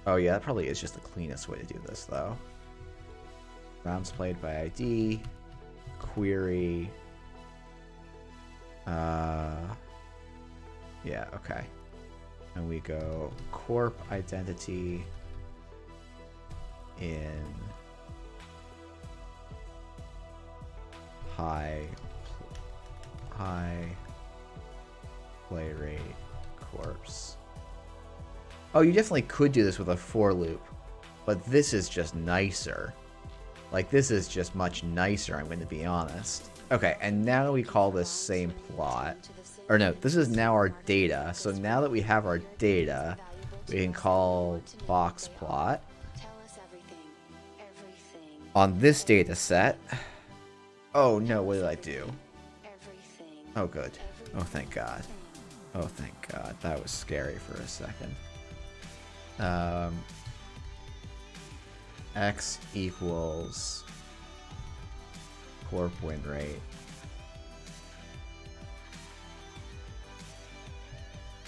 Oh yeah, that probably is just the cleanest way to do this though. Rounds played by ID, query. Yeah, okay. And we go corp identity in high play rate corpse. Oh, you definitely could do this with a for loop, but this is just nicer. Like, this is just much nicer, I'm going to be honest. Okay, and now we call this same plot. Or no, this is now our data. So now that we have our data, we can call box plot. On this data set... Oh no, what did I do? Oh good. Oh thank God. Oh thank God. That was scary for a second. X equals corp win rate.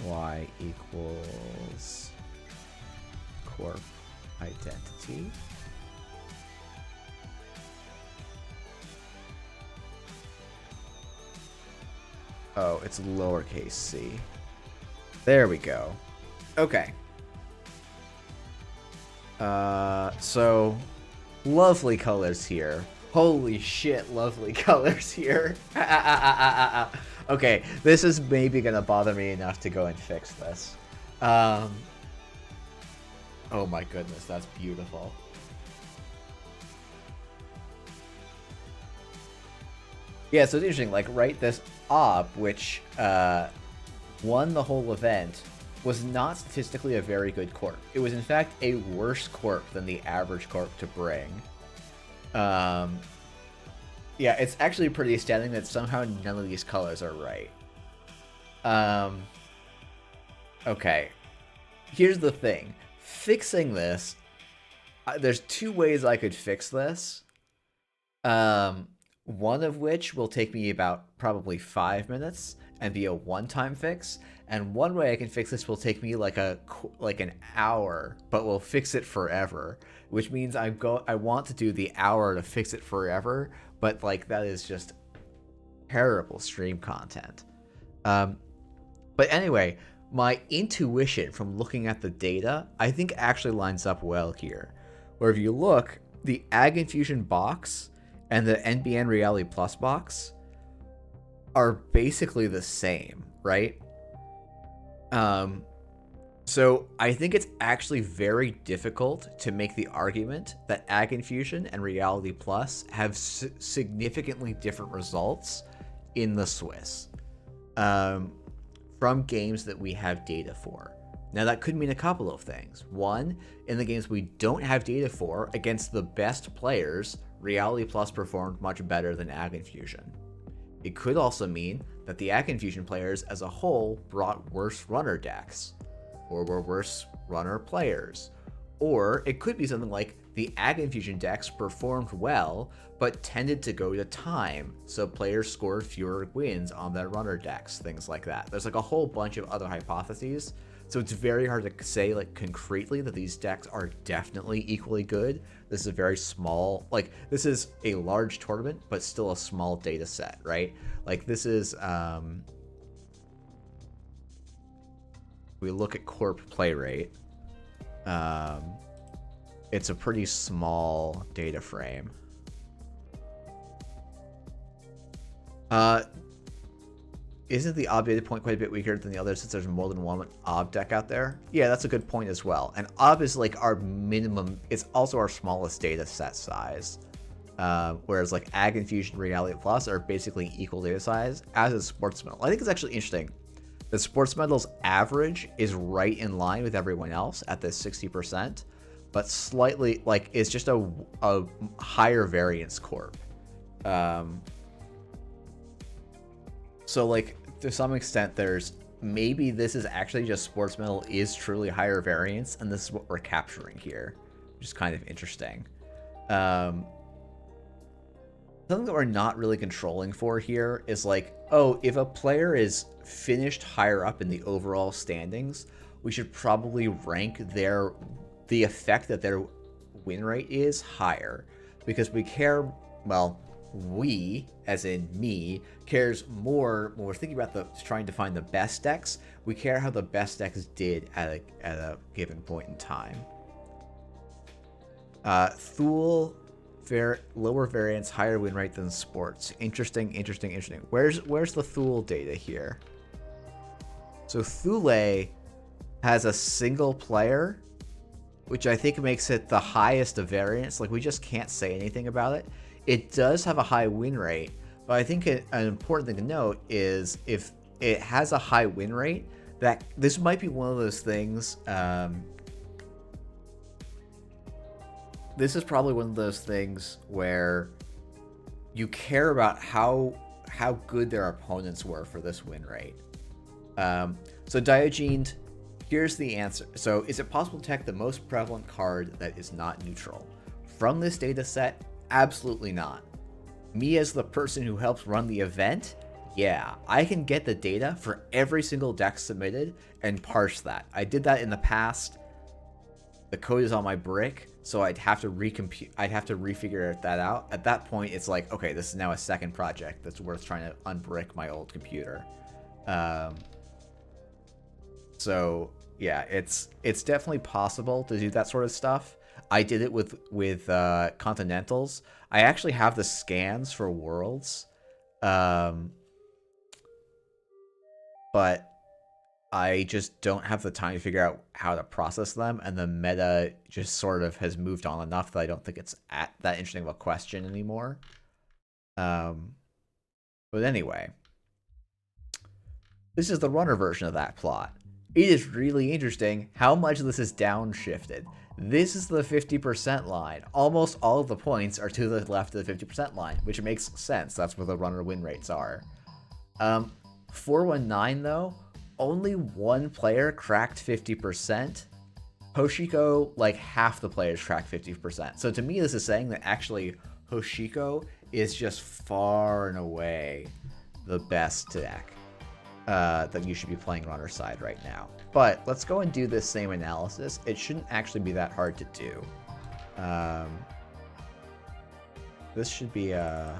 Y equals corp identity. Oh, it's lowercase c. There we go. Okay. So lovely colors here. Holy shit, lovely colors here. Okay, this is maybe gonna bother me enough to go and fix this. Oh my goodness, that's beautiful. Yeah, so it's interesting, like, right, this op, which won the whole event, was not statistically a very good corp. It was, in fact, a worse corp than the average corp to bring. Yeah, it's actually pretty astounding that somehow none of these colors are right. Okay. Here's the thing. Fixing this, there's two ways I could fix this. One of which will take me about probably 5 minutes and be a one-time fix, and one way I can fix this will take me like an hour, but will fix it forever. Which means I want to do the hour to fix it forever, but like that is just terrible stream content. But anyway, my intuition from looking at the data, I think actually lines up well here. Where if you look, the Ag Infusion box and the NBN Reality Plus box are basically the same, right? So I think it's actually very difficult to make the argument that Ag Infusion and Reality Plus have significantly different results in the Swiss from games that we have data for. Now that could mean a couple of things. One, in the games we don't have data for, against the best players, Reality Plus performed much better than Ag Infusion. It could also mean that the Ag Infusion players as a whole brought worse runner decks, or were worse runner players. Or it could be something like the Ag Infusion decks performed well, but tended to go to time, so players scored fewer wins on their runner decks, things like that. There's like a whole bunch of other hypotheses. So it's very hard to say like concretely that these decks are definitely equally good. This is a very small, like this is a large tournament, but still a small data set, right? Like this is, we look at corp play rate. It's a pretty small data frame. Isn't the ob data point quite a bit weaker than the others since there's more than one ob deck out there? Yeah, that's a good point as well. And ob is like our minimum, it's also our smallest data set size. Whereas like Ag Infusion, Reality Plus are basically equal data size, as is Sports Medal. I think it's actually interesting that Sports Medal's average is right in line with everyone else at this 60%, but slightly, like, it's just a higher variance corp. So like to some extent there's maybe this is actually just Sports Medal is truly higher variance, and this is what we're capturing here, which is kind of interesting. Something that we're not really controlling for here is like, oh, if a player is finished higher up in the overall standings, we should probably rank the effect that their win rate is higher, because we care, well, we, as in me, cares more when we're thinking about trying to find the best decks. We care how the best decks did at a given point in time. Thule, lower variance, higher win rate than Sports. Interesting. Where's the Thule data here? So Thule has a single player, which I think makes it the highest of variance. Like, we just can't say anything about it. It does have a high win rate, but I think an important thing to note is if it has a high win rate, that this might be one of those things this is probably one of those things where you care about how good their opponents were for this win rate. So Diogened, here's the answer. So is it possible to detect the most prevalent card that is not neutral? From this data set, absolutely not. Me as the person who helps run the event, yeah, I can get the data for every single deck submitted and parse that. I did that in the past. The code is on my brick, so I'd have to refigure that out. At that point, it's like, okay, this is now a second project that's worth trying to unbrick my old computer. So yeah, it's definitely possible to do that sort of stuff. I did it with Continentals. I actually have the scans for Worlds, but I just don't have the time to figure out how to process them, and the meta just sort of has moved on enough that I don't think it's that interesting of a question anymore. But anyway, this is the runner version of that plot. It is really interesting how much this is downshifted. This is the 50% line. Almost all of the points are to the left of the 50% line, which makes sense. That's where the runner win rates are. 419 though, only one player cracked 50%. Hoshiko, like half the players cracked 50%. So to me, this is saying that actually Hoshiko is just far and away the best deck that you should be playing runner side right now. But let's go and do this same analysis. It shouldn't actually be that hard to do. This should be yeah,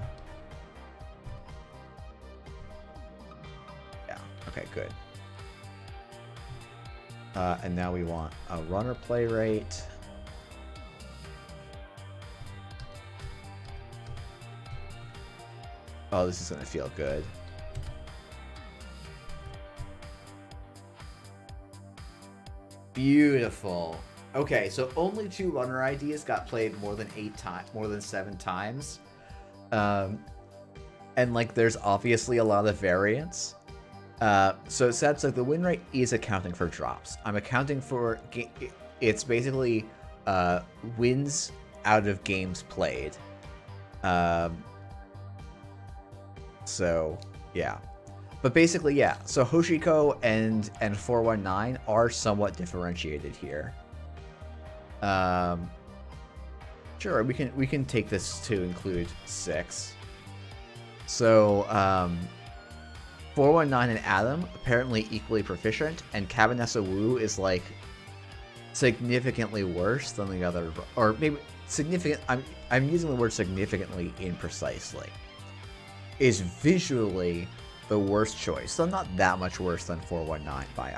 okay, good. And now we want a runner play rate. Oh, this is gonna feel good. Beautiful. Okay, so only 2 runner ideas got played more than 7 times. And like there's obviously a lot of variance. So it says like the win rate is accounting for drops. I'm accounting for it's basically wins out of games played. So yeah. But basically, yeah. So Hoshiko and 419 are somewhat differentiated here. Sure, we can take this to include 6. So 419 and Adam apparently equally proficient, and Cabanessa Wu is like significantly worse than the other, or maybe significant. I'm using the word significantly imprecisely. Is visually the worst choice, so not that much worse than 419 by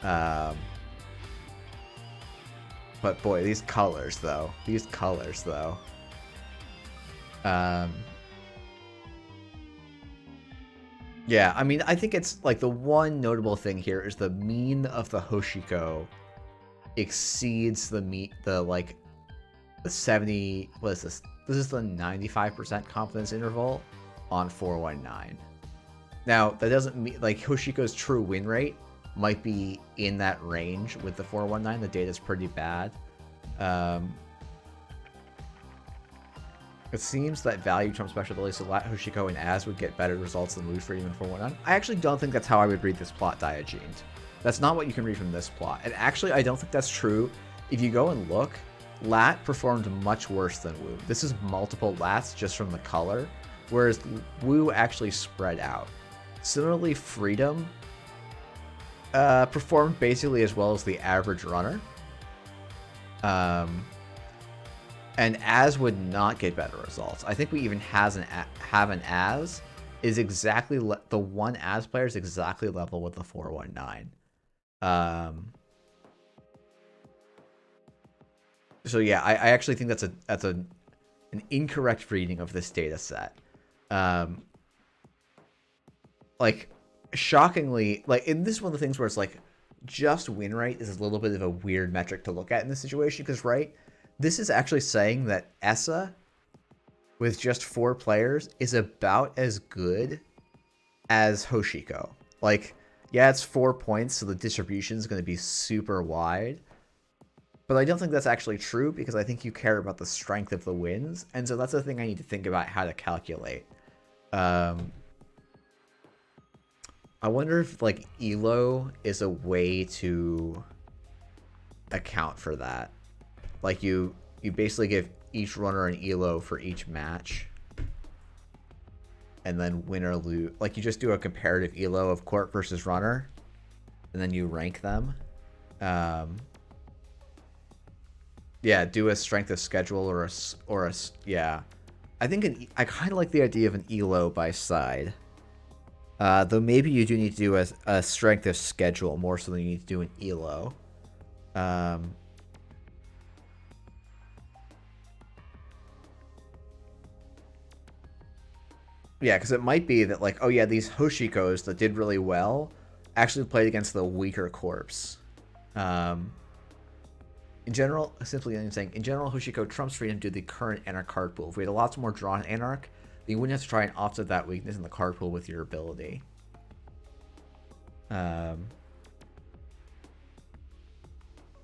eye. But boy, these colors though. Yeah, I mean, I think it's like the one notable thing here is the mean of the Hoshiko exceeds the the 70. What is this? This is the 95% confidence interval on 419. Now, that doesn't mean, like, Hoshiko's true win rate might be in that range with the 419. The data's pretty bad. It seems that value trumps special abilities, so Hoshiko and Az would get better results than Mood Freedom and 419. I actually don't think that's how I would read this plot, Diogened. That's not what you can read from this plot. And actually, I don't think that's true. If you go and look, Lat performed much worse than Wu. This is multiple Lats just from the color, whereas Wu actually spread out. Similarly, Freedom performed basically as well as the average runner. And Az would not get better results. I think we even have an Az is exactly the one Az player is exactly level with the 419. So yeah, I actually think that's an incorrect reading of this data set. Like, shockingly, like, and this is one of the things where it's like, just win rate is a little bit of a weird metric to look at in this situation, because, right, this is actually saying that Essa, with just 4 players, is about as good as Hoshiko. Like, yeah, it's 4 points, so the distribution is going to be super wide, But I don't think that's actually true because I think you care about the strength of the wins. And so that's the thing I need to think about how to calculate. I wonder if like ELO is a way to account for that. Like you basically give each runner an ELO for each match. And then win or lose. Like you just do a comparative ELO of Corp versus runner. And then you rank them. Yeah, do a strength of schedule or a yeah. I think I kind of like the idea of an ELO by side. Though maybe you do need to do a strength of schedule more so than you need to do an ELO. Yeah, because it might be that like, oh yeah, these Hoshikos that did really well actually played against the weaker corpse. In general, simply saying, in general, Hoshiko trumps freedom due to the current Anarch card pool. If we had a lot more drawn Anarch, then you wouldn't have to try and offset that weakness in the card pool with your ability. I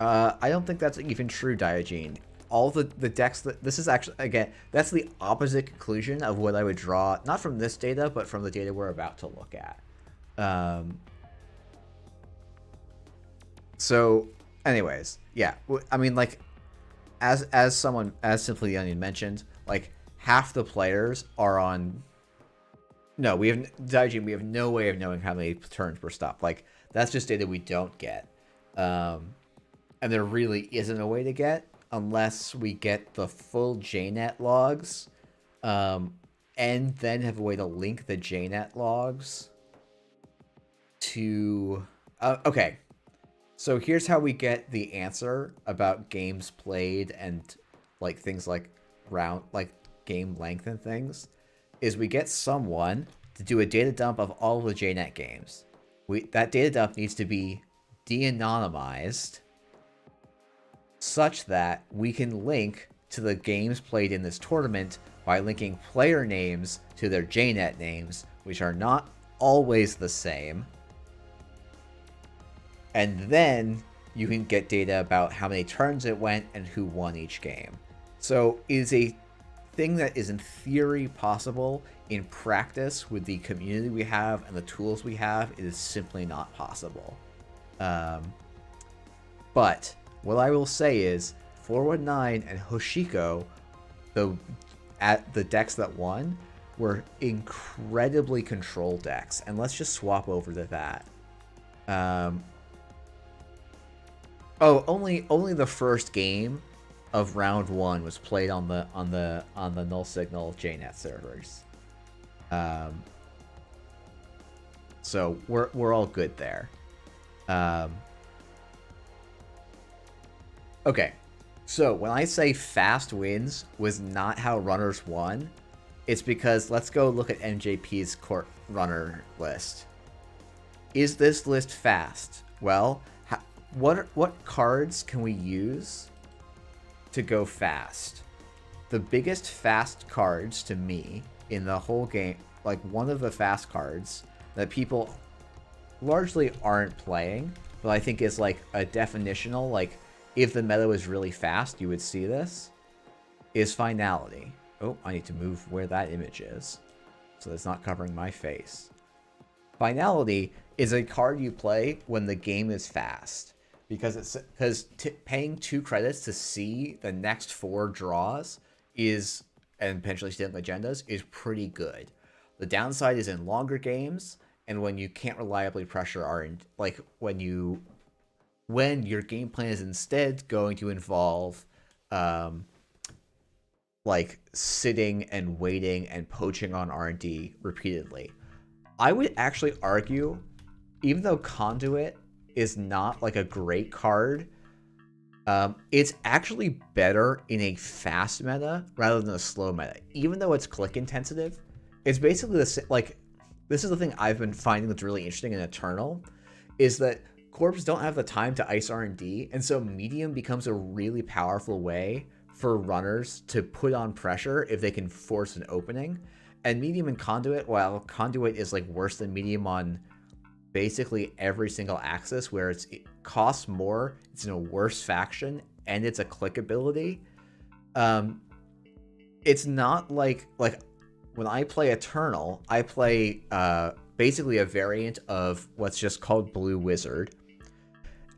don't think that's even true, Diogene. All the decks that this is actually, again, that's the opposite conclusion of what I would draw, not from this data, but from the data we're about to look at. So anyways, yeah, I mean, like, as Simply the Onion mentioned, like, half the players are on... No, we have no way of knowing how many turns were stopped. Like, that's just data we don't get. And there really isn't a way to get unless we get the full JNet logs, and then have a way to link the JNet logs to... okay. So here's how we get the answer about games played and like things like game length and things, is we get someone to do a data dump of all of the JNet games. That data dump needs to be de-anonymized such that we can link to the games played in this tournament by linking player names to their JNet names, which are not always the same. And then you can get data about how many turns it went and who won each game. So it is a thing that is in theory possible. In practice, with the community we have and the tools we have, it is simply not possible. But what I will say is 419 and Hoshiko, the decks that won, were incredibly controlled decks. And let's just swap over to that. Oh, only the first game of round 1 was played on the Null Signal JNet servers. So we're all good there. Okay, so when I say fast wins was not how runners won, it's because let's go look at MJP's court runner list. Is this list fast? Well, what cards can we use to go fast? The biggest fast cards to me in the whole game, like one of the fast cards that people largely aren't playing, but I think is like a definitional, like if the meta was really fast, you would see this, is Finality. Oh, I need to move where that image is so it's not covering my face. Finality is a card you play when the game is fast. Because paying 2 credits to see the next 4 draws is, and potentially stealing agendas, is pretty good. The downside is in longer games, and when you can't reliably pressure like when your game plan is instead going to involve like sitting and waiting and poaching on R&D repeatedly. I would actually argue, even though Conduit is not like a great card, it's actually better in a fast meta rather than a slow meta. Even though it's click intensive, it's basically the same. Like, this is the thing I've been finding that's really interesting in Eternal, is that corps don't have the time to ice R&D, and so medium becomes a really powerful way for runners to put on pressure if they can force an opening. And medium and Conduit, while Conduit is like worse than medium on basically every single axis, where it costs more, it's in a worse faction, and it's a click ability. It's not like when I play Eternal, I play basically a variant of what's just called Blue Wizard.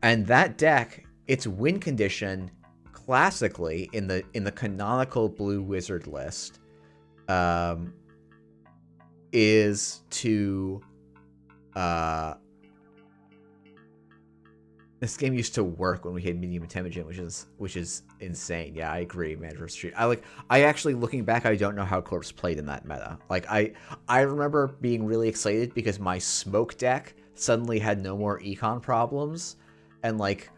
And that deck, its win condition classically in the canonical Blue Wizard list is to this game used to work when we had medium intelligent, which is insane. Yeah, I agree, man. Restream. I actually, looking back, I don't know how Corpse played in that meta. Like I remember being really excited because my smoke deck suddenly had no more econ problems, and like,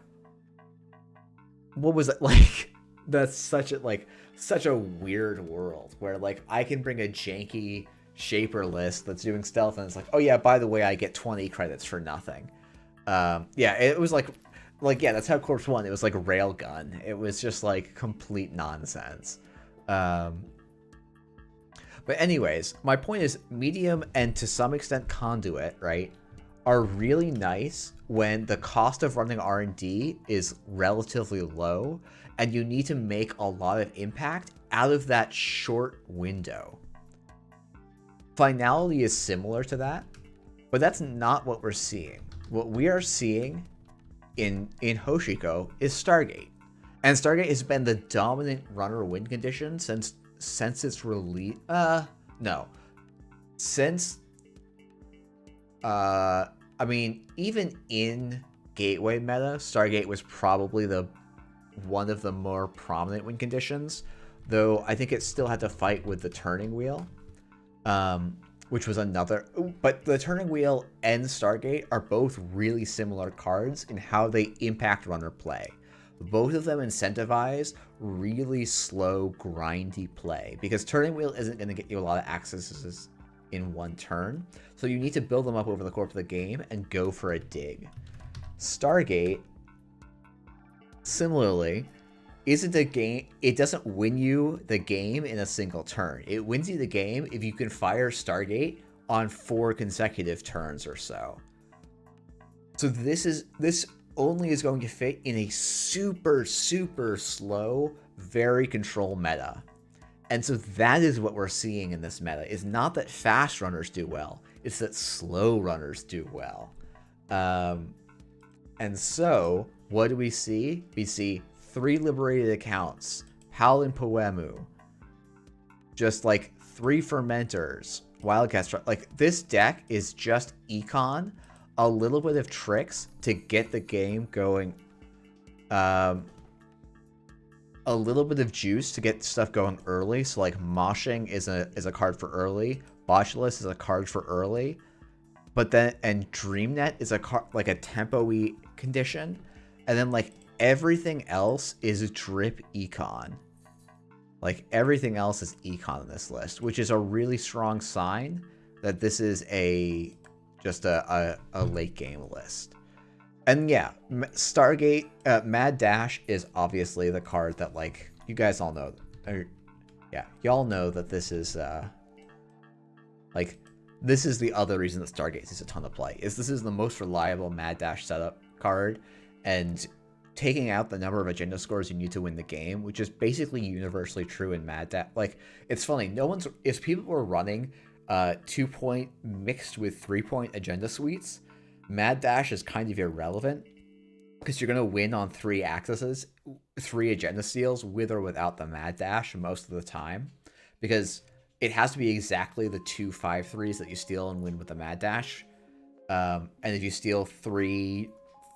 what was it like? That's such a weird world where like I can bring a janky shaper list that's doing stealth, and it's like, oh yeah, by the way, I get 20 credits for nothing. Yeah, it was like yeah, that's how Corpse won. It was like railgun. It was just like complete nonsense. But anyways, my point is medium and to some extent conduit, right, are really nice when the cost of running R&D is relatively low and you need to make a lot of impact out of that short window. Finality is similar to that, but that's not what we're seeing. What we are seeing in Hoshiko is Stargate. And Stargate has been the dominant runner win condition since its release. I mean, even in Gateway meta, Stargate was probably one of the more prominent win conditions, though I think it still had to fight with the Turning Wheel. Which was another, but the Turning Wheel and Stargate are both really similar cards in how they impact runner play. Both of them incentivize really slow, grindy play, because Turning Wheel isn't going to get you a lot of accesses in one turn, so you need to build them up over the course of the game and go for a dig. Stargate, similarly, isn't a game, it doesn't win you the game in a single turn. It wins you the game if you can fire Stargate on 4 consecutive turns or so. So this only is going to fit in a super, super slow, very controlled meta. And so that is what we're seeing in this meta. It's not that fast runners do well, it's that slow runners do well. And so what do we see? We see 3 liberated accounts, Paladin Poemu, just like 3 fermenters, Wildcat Strike. Like, this deck is just econ, a little bit of tricks to get the game going, a little bit of juice to get stuff going early. So like Moshing is a card for early, Botulus is a card for early, but then, and Dreamnet is a card like a tempo-y condition, and then like everything else is drip econ. Like, everything else is econ in this list, which is a really strong sign that this is just a late game list. And yeah, Stargate, Mad Dash is obviously the card that, like, you guys all know. Yeah, y'all know that this is, like, this is the other reason that Stargate is a ton of play. This is the most reliable Mad Dash setup card, and taking out the number of agenda scores you need to win the game, which is basically universally true in Mad Dash. Like, it's funny, if people were running 2-point mixed with 3-point agenda suites, Mad Dash is kind of irrelevant, because you're going to win on 3 accesses, 3 agenda steals, with or without the Mad Dash most of the time, because it has to be exactly the 2 5/3s that you steal and win with the Mad Dash. And if you steal 3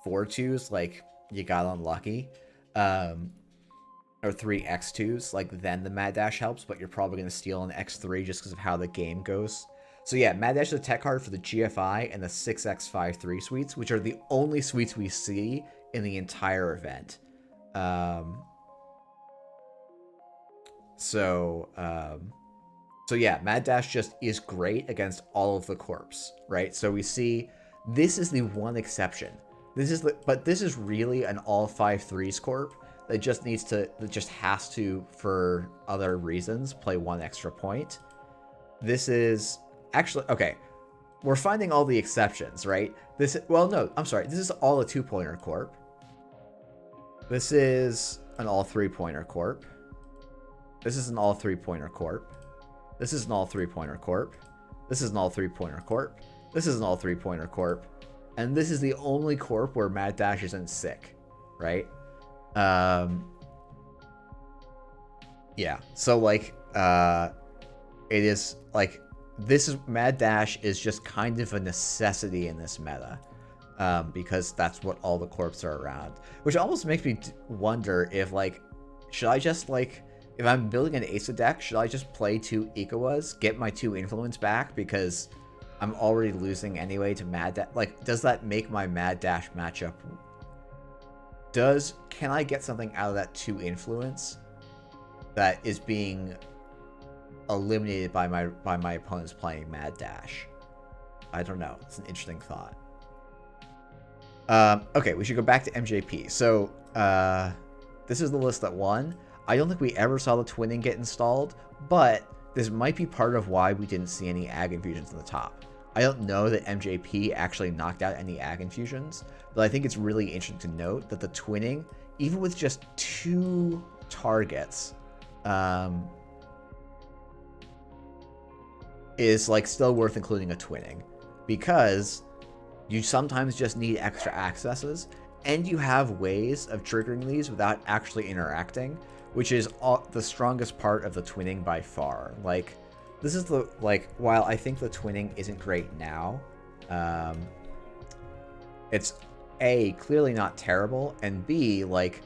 4/2s, like, you got unlucky, or 3 X2s, like, then the Mad Dash helps, but you're probably going to steal an X3 just because of how the game goes. So yeah, Mad Dash is a tech card for the GFI and the 6x5/3 suites, which are the only suites we see in the entire event. So yeah, Mad Dash just is great against all of the corps, right? So we see, this is the one exception. But this is really an all 5/3s corp that just has to, for other reasons, play 1 extra point. This is actually, okay, we're finding all the exceptions, right? This is all a 2-pointer corp. This is an all 3-pointer corp. This is an all 3-pointer corp. This is an all 3-pointer corp. This is an all 3-pointer corp. This is an all 3-pointer corp. And this is the only corp where Mad Dash isn't sick, right? Yeah. So like it is like this is Mad Dash is just kind of a necessity in this meta. Because that's what all the corps are around. Which almost makes me wonder if like should I just like if I'm building an Asa deck, should I just play 2 Ikawas, get my 2 influence back because I'm already losing anyway to Mad Dash? Like, does that make my Mad Dash matchup? Can I get something out of that 2 influence that is being eliminated by my opponents playing Mad Dash? I don't know. It's an interesting thought. Okay, we should go back to MJP. So, this is the list that won. I don't think we ever saw the twinning get installed, but this might be part of why we didn't see any ag infusions in the top. I don't know that MJP actually knocked out any ag infusions, but I think it's really interesting to note that the twinning, even with just 2 targets, is like still worth including a twinning, because you sometimes just need extra accesses, and you have ways of triggering these without actually interacting, which is the strongest part of the twinning by far. Like, this is the, like, while I think the twinning isn't great now, it's A, clearly not terrible, and B, like,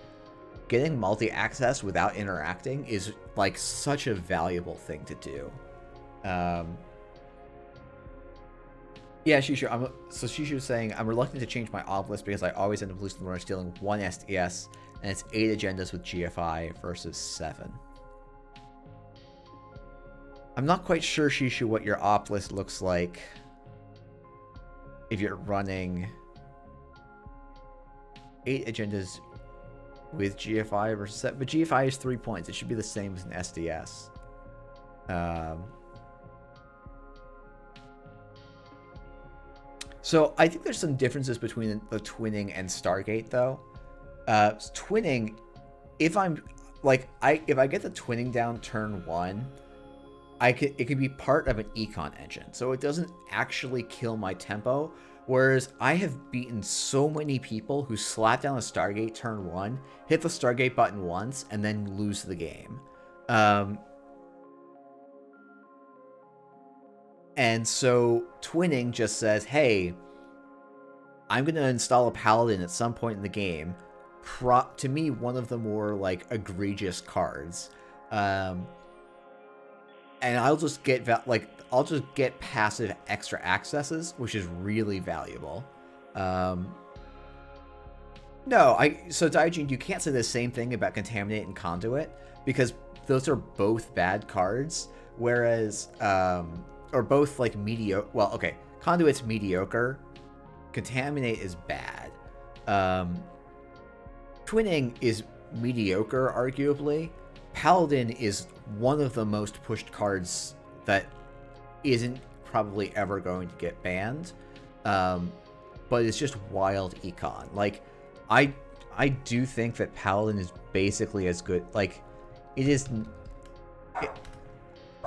getting multi-access without interacting is, like, such a valuable thing to do. Yeah, Shishu. So Shishu is saying, I'm reluctant to change my op list because I always end up losing the runner stealing 1 SDS, and it's 8 agendas with GFI versus 7. I'm not quite sure, Shishu, what your op list looks like if you're running 8 agendas with GFI versus 7. But GFI is 3 points. It should be the same as an SDS. So I think there's some differences between the twinning and Stargate, though. Twinning, if I get the twinning down turn 1, it can be part of an econ engine, so it doesn't actually kill my tempo. Whereas I have beaten so many people who slap down a Stargate turn 1, hit the Stargate button once, and then lose the game. And so twinning just says, hey, I'm going to install a Paladin at some point in the game. To me, one of the more like egregious cards. And I'll just get passive extra accesses, which is really valuable. So Daijin, you can't say the same thing about Contaminate and Conduit, because those are both bad cards, whereas or both like mediocre. Well, okay, Conduit's mediocre, Contaminate is bad. Twinning is mediocre, arguably. Paladin is one of the most pushed cards that isn't probably ever going to get banned, but it's just wild econ. Like, I do think that Paladin is basically as good. Like, it is.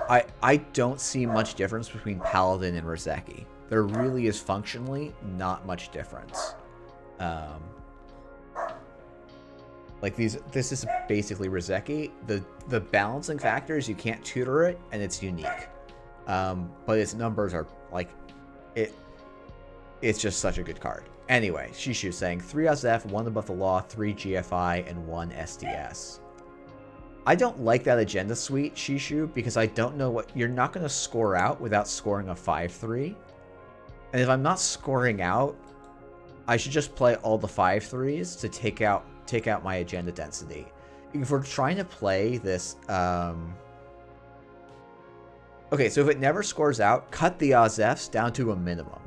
I don't see much difference between Paladin and Rozeki. There really is functionally not much difference. Like this is basically Rozeki. The balancing factor is you can't tutor it, and it's unique. But its numbers are like it's just such a good card. Anyway, Shishu saying 3 SF, 1 above the law, 3 GFI, and 1 SDS. I don't like that agenda suite, Shishu, because I don't know what you're not going to score out without scoring a 5-3. And if I'm not scoring out, I should just play all the 5-3s to take out my agenda density. If we're trying to play this, okay, so if it never scores out, cut the AZFs down to a minimum.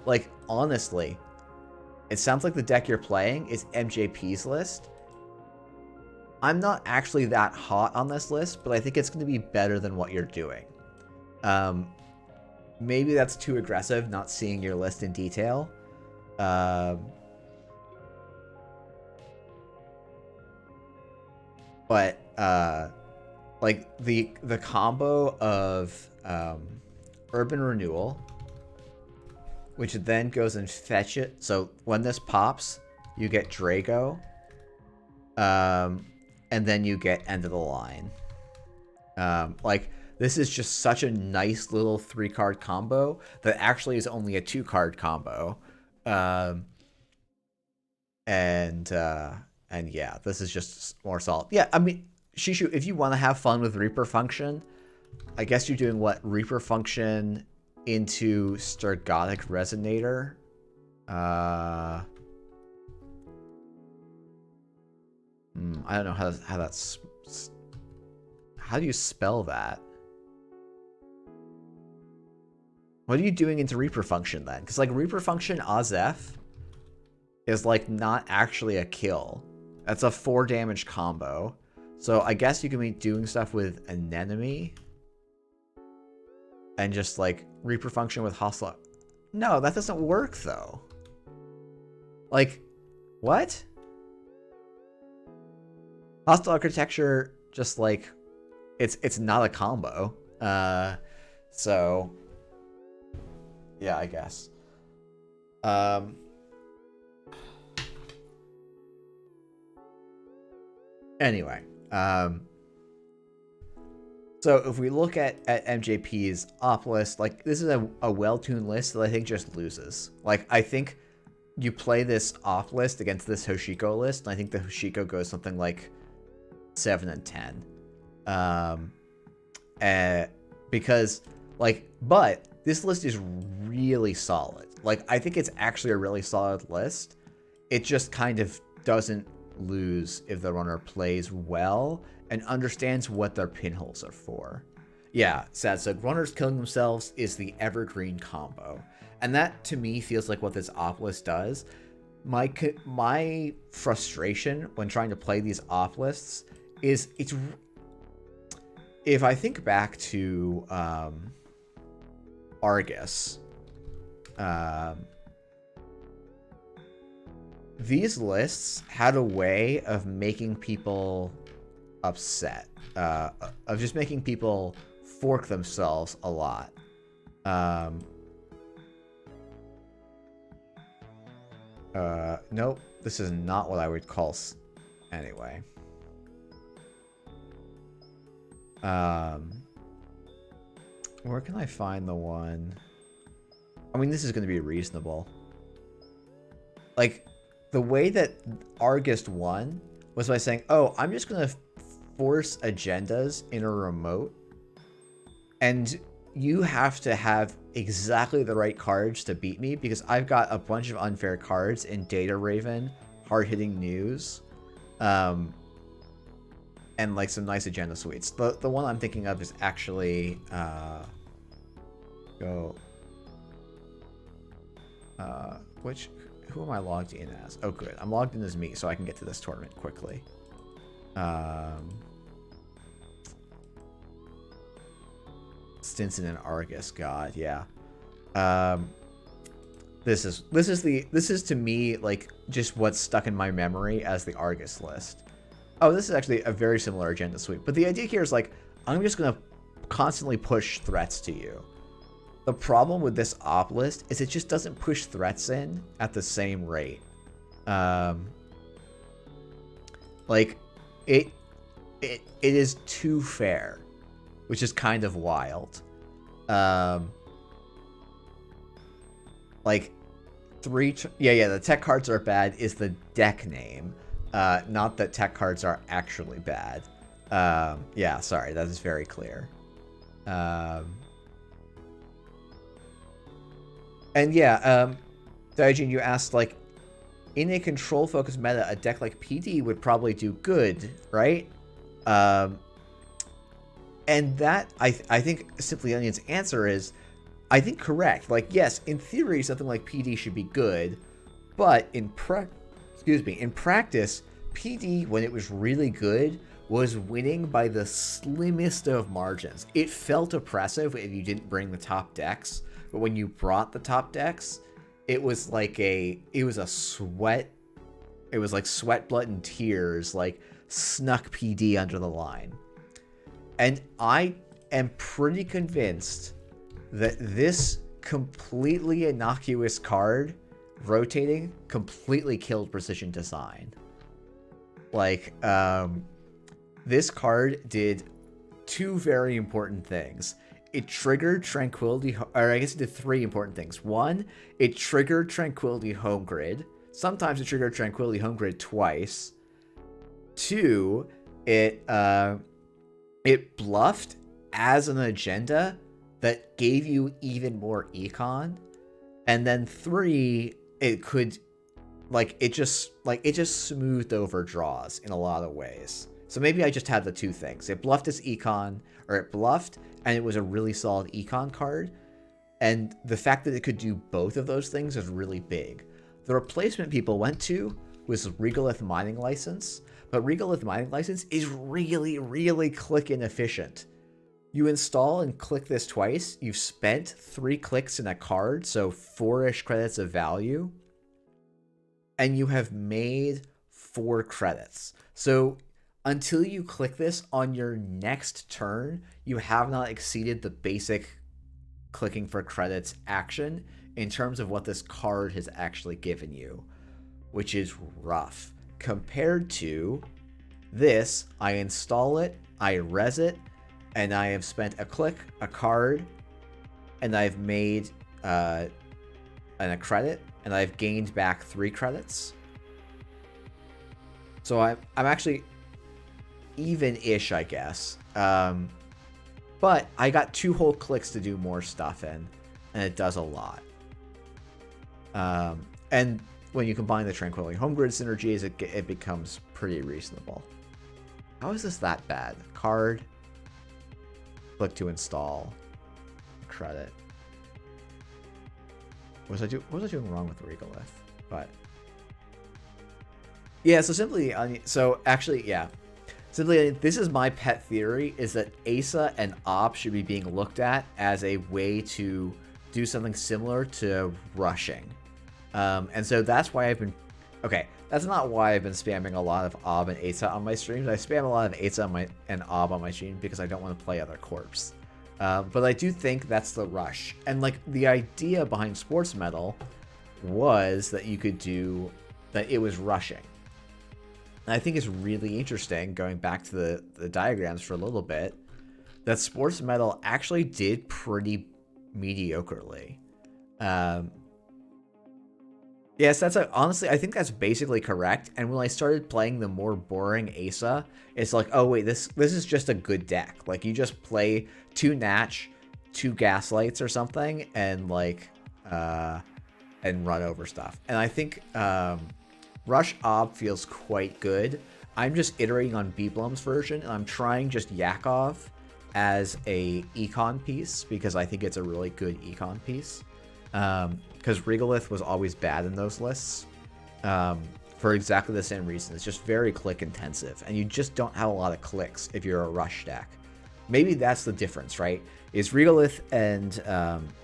Like, honestly, it sounds like the deck you're playing is MJP's list. I'm not actually that hot on this list, but I think it's going to be better than what you're doing. Maybe that's too aggressive, not seeing your list in detail. But like the combo of Urban Renewal, which then goes and fetch it. So when this pops, you get Drago, and then you get End of the Line. Like, this is just such a nice little 3-card combo that actually is only a 2-card combo. And yeah, this is just more solid. Yeah, I mean, Shishu, if you want to have fun with Reaper Function, I guess you're doing what? Reaper Function into Stergotic Resonator. I don't know how that's... How do you spell that? What are you doing into Reaper Function then? Because like Reaper Function Azef is like not actually a kill. That's a 4 damage combo. So I guess you can be doing stuff with Anemone and just like Reaper Function with Hostile. No, that doesn't work though. Like, what? Hostile Architecture, just like, it's not a combo. So yeah, I guess. Anyway, so if we look at MJP's op list, like this is a well-tuned list that I think just loses. Like, I think you play this op list against this Hoshiko list, and I think the Hoshiko goes something like 7 and 10. Because like, but this list is really solid. Like, I think it's actually a really solid list. It just kind of doesn't lose if the runner plays well and understands what their pinholes are for. Yeah, Sad said, runners killing themselves is the evergreen combo. And that, to me, feels like what this op list does. My frustration when trying to play these op lists is it's... If I think back to Argus, these lists had a way of making people upset, of just making people fork themselves a lot. Nope, this is not what I would call... Anyway. Where can I find the one? I mean, this is going to be reasonable. Like, the way that Argus won was by saying, oh, I'm just going to force agendas in a remote, and you have to have exactly the right cards to beat me because I've got a bunch of unfair cards in Data Raven, Hard-Hitting News, and like some nice agenda suites. The one I'm thinking of is actually who am I logged in as? Oh good, I'm logged in as me, so I can get to this tournament quickly. Stinson and Argus, god, yeah. This is to me like just what's stuck in my memory as the Argus list. Oh, this is actually a very similar agenda suite. But the idea here is like, I'm just going to constantly push threats to you. The problem with this op list is it just doesn't push threats in at the same rate. Like, it is too fair, which is kind of wild. Like, the tech cards are bad is the deck name. Not that tech cards are actually bad. Yeah, sorry, that is very clear. And yeah, Daijin, you asked, like, in a control-focused meta, a deck like PD would probably do good, right? And that, I think Simply Onion's answer is, I think correct. Like, yes, in theory, something like PD should be good, but in practice, PD, when it was really good, was winning by the slimmest of margins. It felt oppressive if you didn't bring the top decks, but when you brought the top decks, it was like sweat, blood, and tears. Like, snuck PD under the line. And I am pretty convinced that this completely innocuous card rotating completely killed Precision Design. Like, this card did two very important things. It triggered Tranquility, or I guess it did three important things. One, it triggered Tranquility Home Grid. Sometimes it triggered Tranquility Home Grid twice. Two, it bluffed as an agenda that gave you even more econ. And then three, it could, it just smoothed over draws in a lot of ways. So maybe I just had the two things. It bluffed its econ, or it bluffed, and it was a really solid econ card. And the fact that it could do both of those things is really big. The replacement people went to was Regolith Mining License, but Regolith Mining License is really, really click inefficient. You install and click this twice, you've spent 3 clicks in a card, so 4-ish credits of value, and you have made 4 credits. So until you click this on your next turn, you have not exceeded the basic clicking for credits action in terms of what this card has actually given you, which is rough. Compared to this, I install it, I res it, and I have spent a click, a card, and I've made a credit, and I've gained back 3 credits. So I'm actually even-ish, I guess. But I got 2 whole clicks to do more stuff in, and it does a lot. And when you combine the Tranquility Home Grid synergies, it becomes pretty reasonable. How is this that bad? Card, click to install, credit. What was I doing wrong with Regolith? But yeah, so simply, simply, this is my pet theory, is that Asa and Ob should be being looked at as a way to do something similar to rushing. And so that's why I've been... Okay, that's not why I've been spamming a lot of Ob and Asa on my streams. I spam a lot of Asa and Ob on my stream because I don't want to play other corps. But I do think that's the rush. And the idea behind Sports Metal was that you could do... that it was rushing. And I think it's really interesting, going back to the diagrams for a little bit, that Sports Metal actually did pretty mediocrely. Yes, honestly, I think that's basically correct. And when I started playing the more boring Asa, it's like, oh wait, this is just a good deck. Like, you just play 2 Natch, 2 Gaslights or something, and and run over stuff. And I think Rush Ob feels quite good. I'm just iterating on Beeblum's version, and I'm trying just Yakov as a econ piece because I think it's a really good econ piece. Because Regolith was always bad in those lists for exactly the same reason. It's just very click intensive, and you just don't have a lot of clicks if you're a rush deck. Maybe that's the difference, right? Is Regolith and,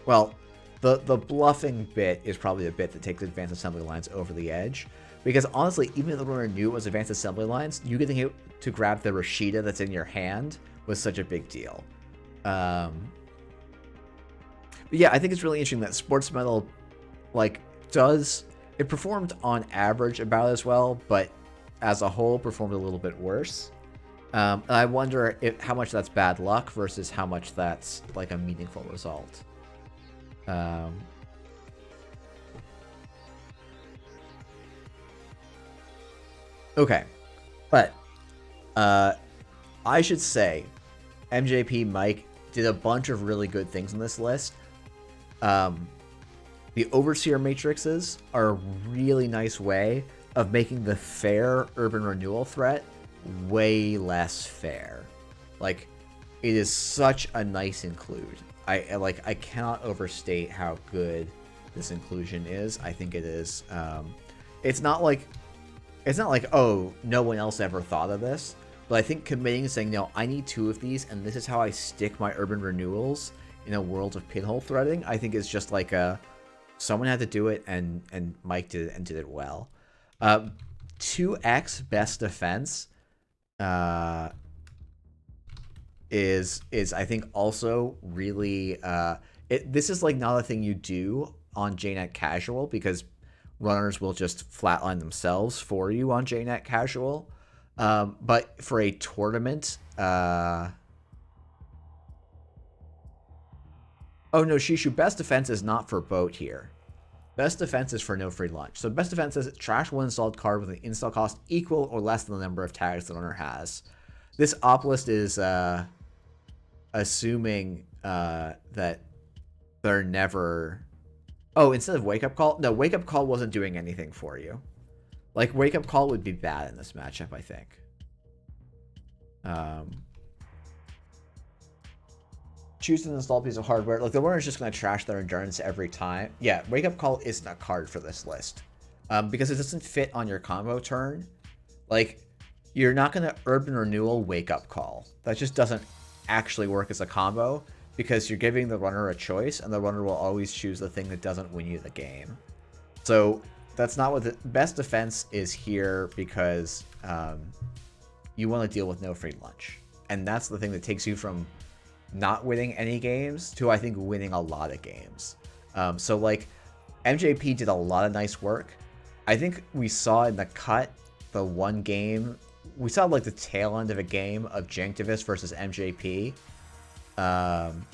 well, the bluffing bit is probably the bit that takes advanced assembly lines over the edge. Because honestly, even if the runner knew it was advanced assembly lines, you getting to grab the Rashida that's in your hand was such a big deal. But yeah, I think it's really interesting that Sports Metal, it performed on average about as well, but as a whole performed a little bit worse. And I wonder how much that's bad luck versus how much that's a meaningful result. Okay, but I should say MJP Mike did a bunch of really good things in this list. The Overseer matrices are a really nice way of making the fair urban renewal threat way less fair. It is such a nice include. I cannot overstate how good this inclusion is. I think it is. It's not like, oh, no one else ever thought of this. But I think committing and saying, no, I need 2 of these, and this is how I stick my urban renewals in a world of pinhole threading, I think is just someone had to do it, and Mike did it and did it well. 2x best defense is I think also really this is like not a thing you do on JNet Casual, because runners will just flatline themselves for you on JNet Casual. But for a tournament, oh no, Shishu, best defense is not for boat here. Best defense is for no free lunch. So best defense is trash one installed card with an install cost equal or less than the number of tags the runner has. This op list is assuming that they're never... Oh, instead of Wake Up Call? No, Wake Up Call wasn't doing anything for you. Like, Wake Up Call would be bad in this matchup, I think. Choose an installed piece of hardware. Like, the runner's just going to trash their endurance every time. Yeah, Wake Up Call isn't a card for this list. Because it doesn't fit on your combo turn. Like, you're not going to Urban Renewal Wake Up Call. That just doesn't actually work as a combo, because you're giving the runner a choice, and the runner will always choose the thing that doesn't win you the game. So that's not what the best defense is here, because you want to deal with no free lunch. And that's the thing that takes you from not winning any games to, I think, winning a lot of games. So, like, MJP did a lot of nice work. I think we saw in the cut the one game, we saw, like, the tail end of a game of Janktivist versus MJP. And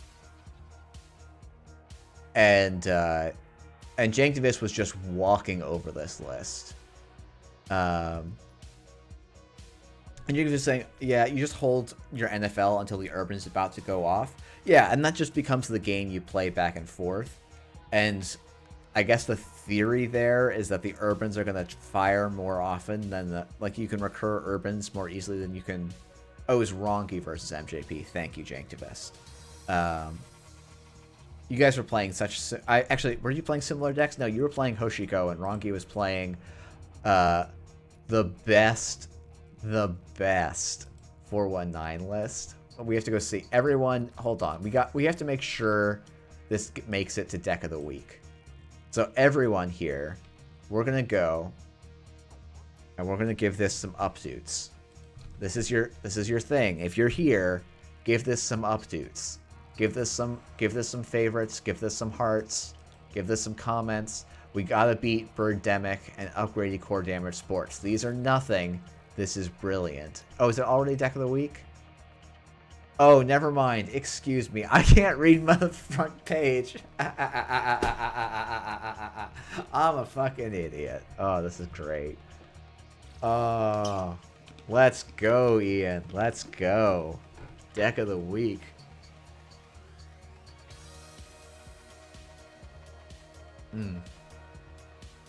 Janktivist was just walking over this list. And you're just saying, yeah, you just hold your NFL until the Urban is about to go off. Yeah, and that just becomes the game you play back and forth. And I guess the theory there is that the Urbans are going to fire more often than the... Like, you can recur Urbans more easily than you can... Oh, it was Rongi versus MJP. Thank you, Janktivist. You guys were playing such... Actually, were you playing similar decks? No, you were playing Hoshiko, and Rongi was playing the best 419 list. We have to go see. Everyone, hold on. We have to make sure this makes it to Deck of the Week. So everyone here, we're going to go, and we're going to give this some updates. This is your thing. If you're here, give this some updates. Give this some favorites, give this some hearts, give this some comments. We gotta beat Birdemic and upgraded core damage sports. These are nothing. This is brilliant. Oh, is it already Deck of the Week? Oh, never mind. Excuse me. I can't read my front page. I'm a fucking idiot. Oh, this is great. Oh, let's go, Ian. Let's go. Deck of the Week.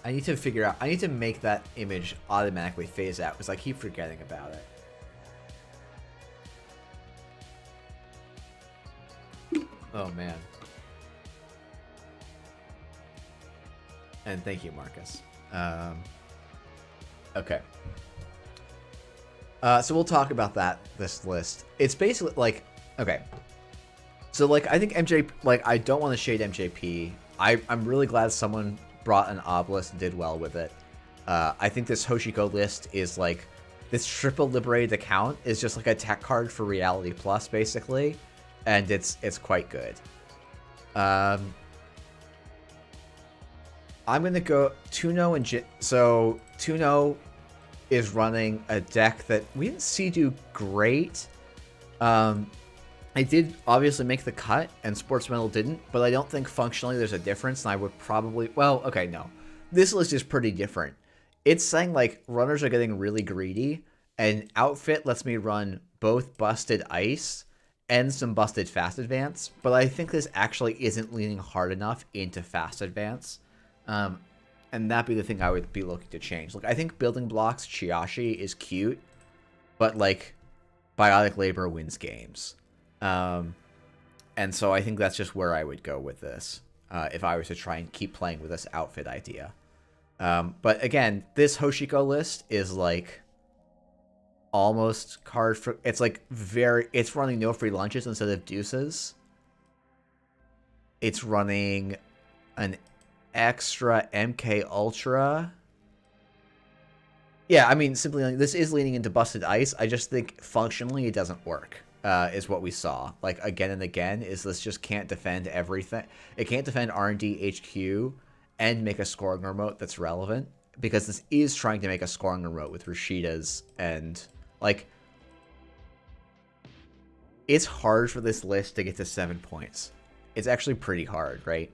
I need to figure out... I need to make that image automatically phase out, because I keep forgetting about it. Oh, man. And thank you, Marcus. Okay. So we'll talk about this list. It's basically, like... Okay. So, like, I think MJ... Like, I don't want to shade MJP. I'm really glad someone brought an obelisk and did well with it. I think this Hoshiko list is, like... This triple liberated account is just, like, a tech card for Reality Plus, basically. And it's quite good. I'm going to go Tuno and so Tuno is running a deck that we didn't see do great. I did obviously make the cut, and Sports Metal didn't, but I don't think functionally there's a difference, and I would probably... Well, okay, no. This list is pretty different. It's saying, like, runners are getting really greedy, and Outfit lets me run both Busted Ice and some Busted Fast Advance, but I think this actually isn't leaning hard enough into Fast Advance. And that'd be the thing I would be looking to change. Like, I think Building Blocks Chiashi is cute, but, like, Biotic Labor wins games. And so I think that's just where I would go with this, if I was to try and keep playing with this outfit idea. But again, this Hoshiko list is like almost card for... It's like it's running no free lunches instead of deuces. It's running an extra MK Ultra. Yeah, I mean, simply like, this is leaning into busted ice. I just think functionally it doesn't work. Is what we saw like again and again. Is this just can't defend everything? It can't defend R&D HQ and make a scoring remote that's relevant, because this is trying to make a scoring remote with Rashida's, and like it's hard for this list to get to 7 points. It's actually pretty hard, right?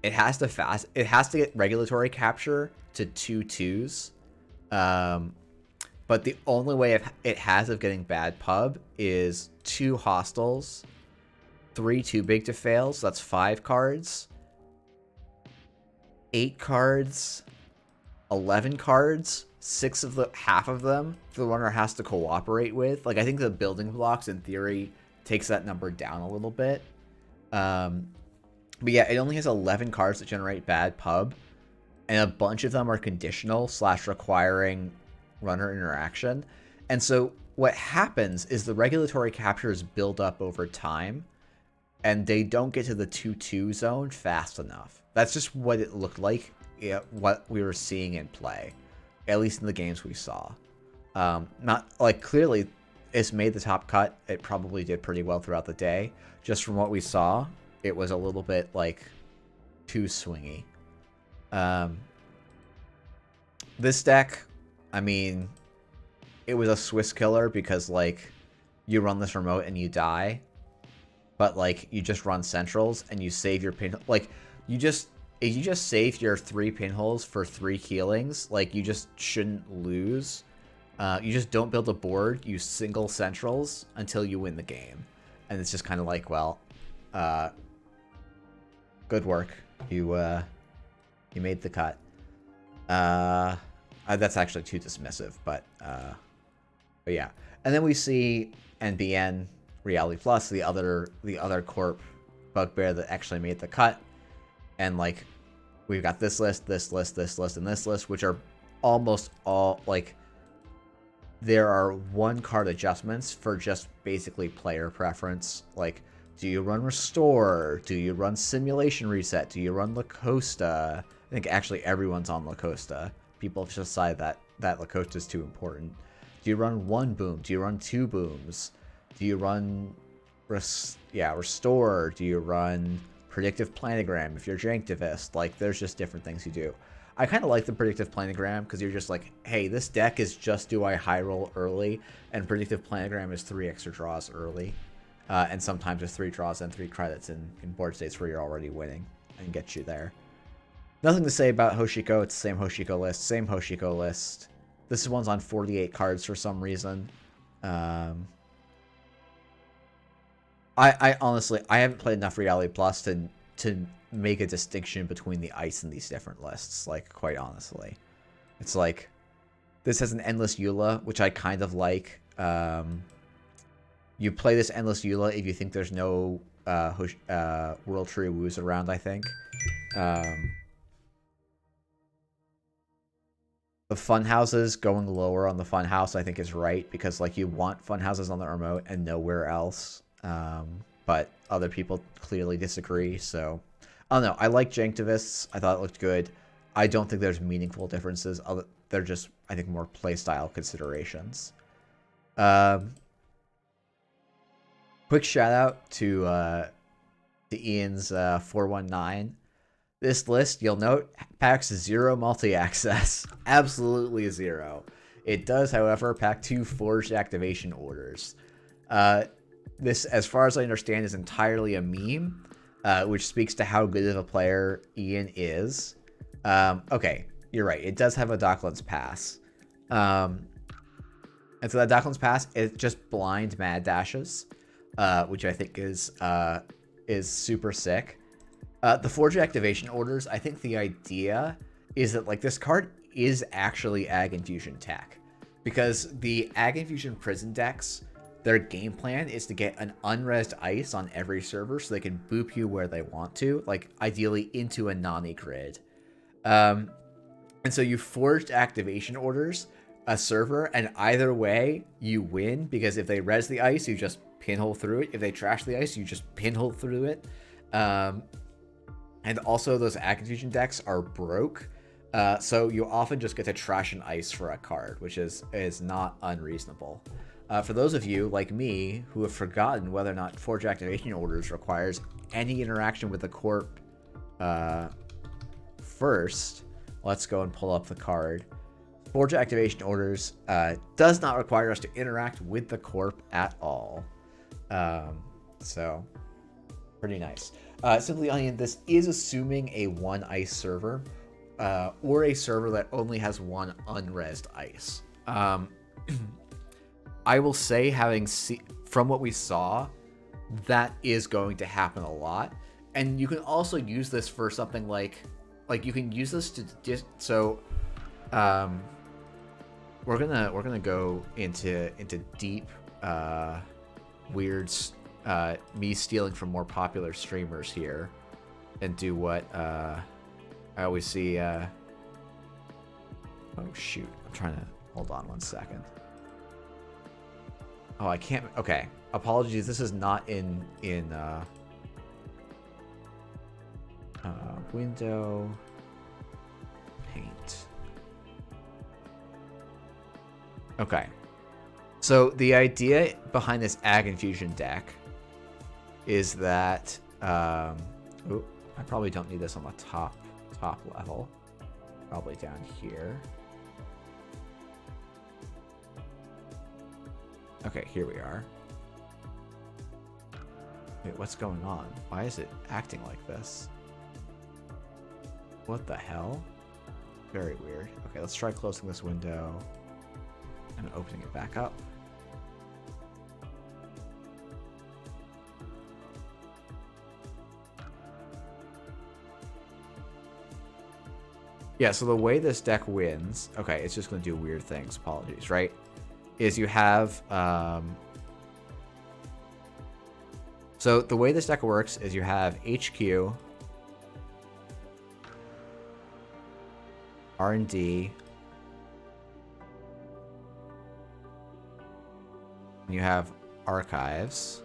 It has to get regulatory capture to 2-2s. But the only way it has of getting bad pub is 2 hostiles, 3 too big to fail, so that's 5 cards, 8 cards, 11 cards, half of them the runner has to cooperate with. Like, I think the building blocks in theory takes that number down a little bit. But yeah, it only has 11 cards that generate bad pub, and a bunch of them are conditional / requiring runner interaction. And so what happens is the regulatory captures build up over time, and they don't get to the 2-2 zone fast enough. That's just what it looked like, what we were seeing in play, at least in the games we saw. Not like clearly it's made the top cut. It probably did pretty well throughout the day. Just from what we saw, it was a little bit like too swingy. This deck, I mean, it was a Swiss killer because like you run this remote and you die, but like you just run centrals and you save your pin. Like if you just save your 3 pinholes for 3 healings, like you just shouldn't lose. You just don't build a board. You single centrals until you win the game, and it's just kind of like, well, good work. You made the cut. That's actually too dismissive, but yeah. And then we see NBN Reality Plus, the other corp bugbear that actually made the cut, and like we've got this list, this list, this list, and this list, which are almost all like there are 1 card adjustments for just basically player preference. Like, do you run Restore? Do you run Simulation Reset? Do you run La Costa? I think actually everyone's on La Costa. People have decided that La Costa is too important. Do you run 1 boom? Do you run 2 booms? Do you run Restore? Do you run Predictive Planogram if you're Janktivist? Like, there's just different things you do. I kind of like the Predictive Planogram because you're just like, hey, this deck is just do I high roll early, and Predictive Planogram is 3 extra draws early. And sometimes there's 3 draws and 3 credits in board states where you're already winning and get you there. Nothing to say about Hoshiko. It's the same Hoshiko list. This one's on 48 cards for some reason. I honestly, I haven't played enough Reality Plus to make a distinction between the ice and these different lists, like, quite honestly. It's like, this has an Endless Eula, which I kind of like. You play this Endless Eula if you think there's no World Tree Woos around, I think. The fun houses, going lower on the fun house, I think is right, because like you want fun houses on the remote and nowhere else. But other people clearly disagree, so I don't know. I like Janktivists. I thought it looked good. I don't think there's meaningful differences. They're just, I think, more playstyle considerations. Quick shout out to Ian's 419. This list, you'll note, packs 0 multi-access. Absolutely 0. It does, however, pack 2 forged activation orders. This, as far as I understand, is entirely a meme, which speaks to how good of a player Ian is. Okay, you're right. It does have a Docklands Pass. And so that Docklands Pass is just blind mad dashes, which I think is super sick. The forged activation orders, I think the idea is that like this card is actually Ag Infusion tech, because the Ag Infusion prison decks, their game plan is to get an unresed ice on every server so they can boop you where they want to, like ideally into a Nani grid. And so you forged activation orders a server, and either way you win, because if they res the ice, you just pinhole through it. If they trash the ice, you just pinhole through it. And also those Ag Infusion decks are broke, So you often just get to trash an ice for a card, which is not unreasonable. For those of you, like me, who have forgotten whether or not Forge Activation Orders requires any interaction with the corp first, let's go and pull up the card. Forge Activation Orders does not require us to interact with the corp at all. So, pretty nice. Simply Onion, this is assuming a 1 ice server, or a server that only has 1 unresed ice. I will say, from what we saw, that is going to happen a lot. And you can also use this for something like you can use this to we're gonna go into deep weird me stealing from more popular streamers here and do what I always see. Oh shoot, I'm trying to hold on 1 second. Oh, I can't. Okay, apologies, this is not in window paint. Okay, so the idea behind this Ag Infusion deck is that I probably don't need this on the top level, probably down here. Okay, here we are. Wait, what's going on? Why is it acting like this? What the hell? Very weird. Okay, let's try closing this window and opening it back up. Yeah, so the way this deck wins, okay, it's just going to do weird things, apologies, right? Is you have, so the way this deck works is you have HQ, R&D, and you have archives,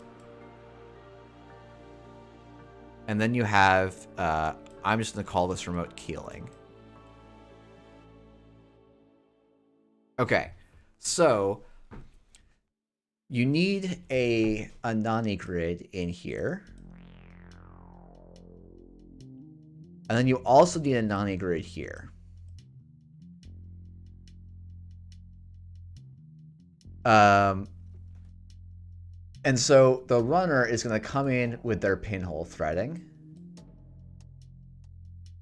and then you have, I'm just going to call this remote keeling. Okay, so you need a Nani grid in here. And then you also need a Nani grid here. And so the runner is going to come in with their pinhole threading.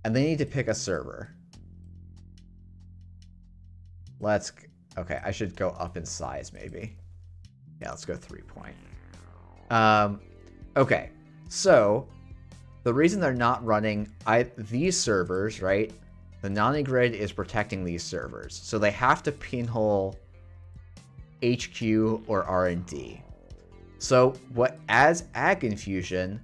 And they need to pick a server. Okay, I should go up in size maybe. Yeah, let's go 3 point. Okay, so the reason they're not running these servers, right? The Nani grid is protecting these servers. So they have to pinhole HQ or R&D. So as Ag Infusion,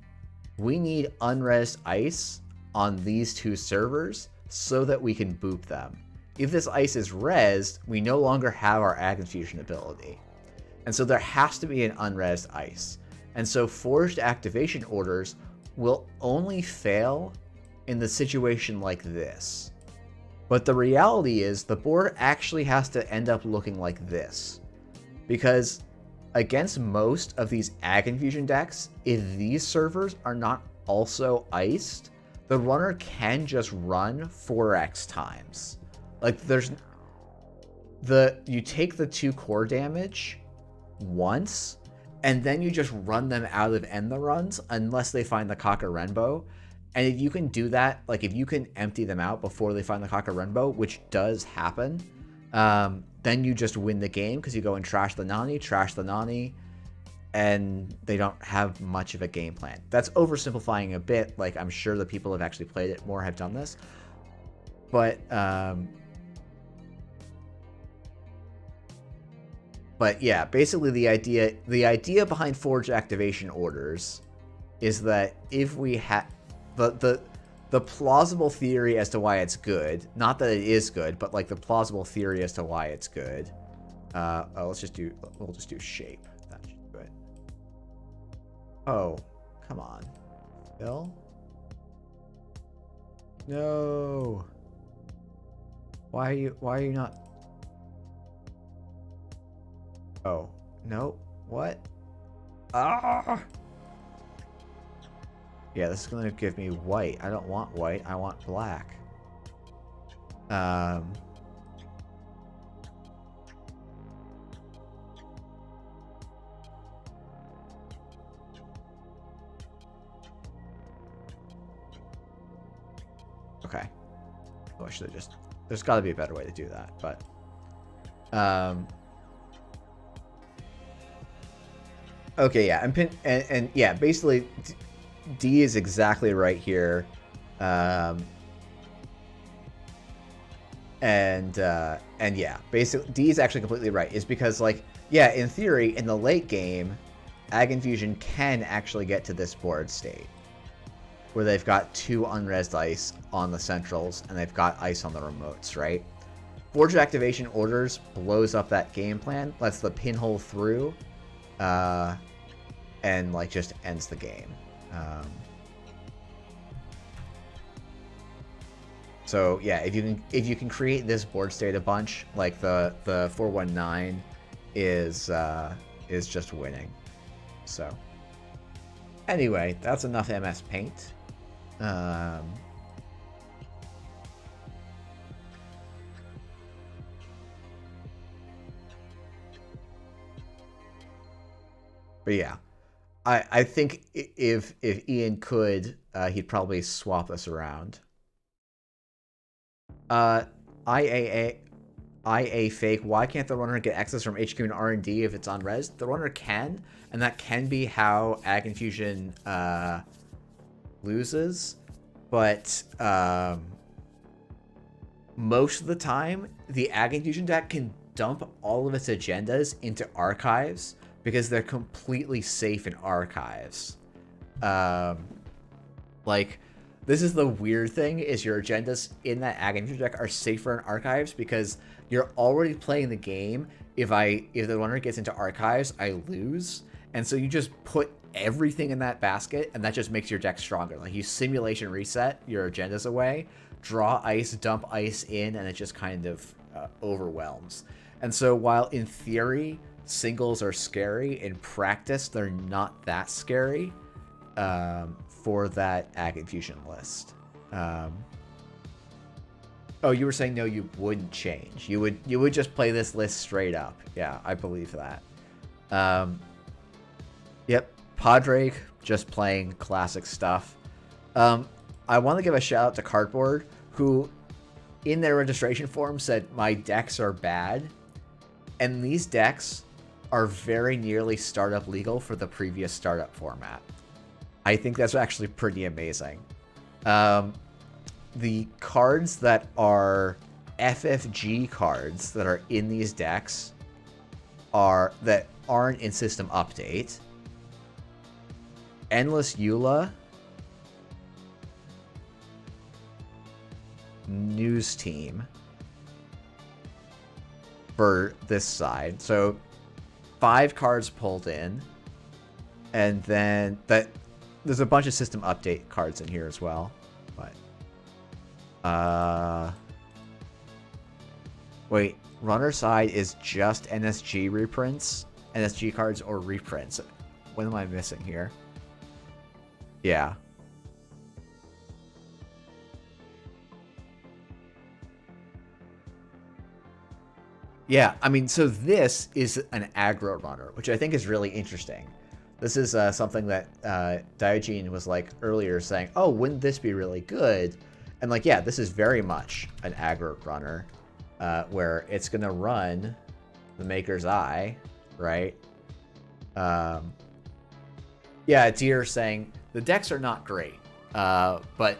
we need unresed ice on these 2 servers so that we can boop them. If this ice is rezzed, we no longer have our Ag Infusion ability. And so there has to be an unrezzed ice. And so Forged Activation Orders will only fail in the situation like this. But the reality is the board actually has to end up looking like this. Because against most of these Ag Infusion decks, if these servers are not also iced, the runner can just run 4x times. Like you take the 2 core damage once, and then you just run them out of end the runs unless they find the Kaka-Renbo. And if you can do that, like if you can empty them out before they find the Kaka-Renbo, which does happen, then you just win the game because you go and trash the Nani, and they don't have much of a game plan. That's oversimplifying a bit. Like, I'm sure the people who have actually played it more have done this. But yeah, basically the idea behind Forge Activation Orders is that if we have the plausible theory as to why it's good, not that it is good, but like the plausible theory as to why it's good. We'll just do shape. That should do it. Oh, come on, Phil. No. Why are you not? Oh, no. What? Ah! Yeah, this is gonna give me white. I don't want white, I want black. Okay. Oh, I should have just... There's got to be a better way to do that, but... Okay, yeah, and yeah, basically, D is exactly right here. And yeah, basically, D is actually completely right. Is because, like, yeah, in theory, in the late game, Ag Infusion can actually get to this board state, where they've got 2 unresed ice on the centrals, and they've got ice on the remotes, right? Forge Activation Orders blows up that game plan, lets the pinhole through, and, like, just ends the game. So yeah, if you can create this board state a bunch, like the 419 is just winning. So anyway, that's enough MS Paint. But yeah, I think if Ian could, he'd probably swap us around. IA fake. Why can't the runner get access from HQ and R&D if it's on res? The runner can, and that can be how Ag Infusion loses. But most of the time, the Ag Infusion deck can dump all of its agendas into archives because they're completely safe in archives. Like, this is the weird thing, is your agendas in that Ag Infusion deck are safer in archives because you're already playing the game. If the runner gets into archives, I lose. And so you just put everything in that basket, and that just makes your deck stronger. Like, you simulation reset your agendas away, draw ice, dump ice in, and it just kind of overwhelms. And so while in theory singles are scary, in practice they're not that scary for that Ag Infusion list. Oh, you were saying no, you wouldn't change. You would just play this list straight up. Yeah, I believe that. Yep, Padraig just playing classic stuff. I want to give a shout out to Cardboard, who in their registration form said my decks are bad, and these decks are very nearly startup legal for the previous startup format. I think that's actually pretty amazing. The cards that are FFG cards that are in these decks that aren't in system update. Endless Eula, News Team for this side. So 5 cards pulled in, and then there's a bunch of system update cards in here as well. But wait, runner side is just NSG reprints, NSG cards or reprints. What am I missing here? Yeah. Yeah, I mean, so this is an aggro runner, which I think is really interesting. This is something that Diogen was like earlier saying, oh, wouldn't this be really good? And like, yeah, this is very much an aggro runner where it's going to run the Maker's Eye, right? Yeah, Deer saying, the decks are not great, but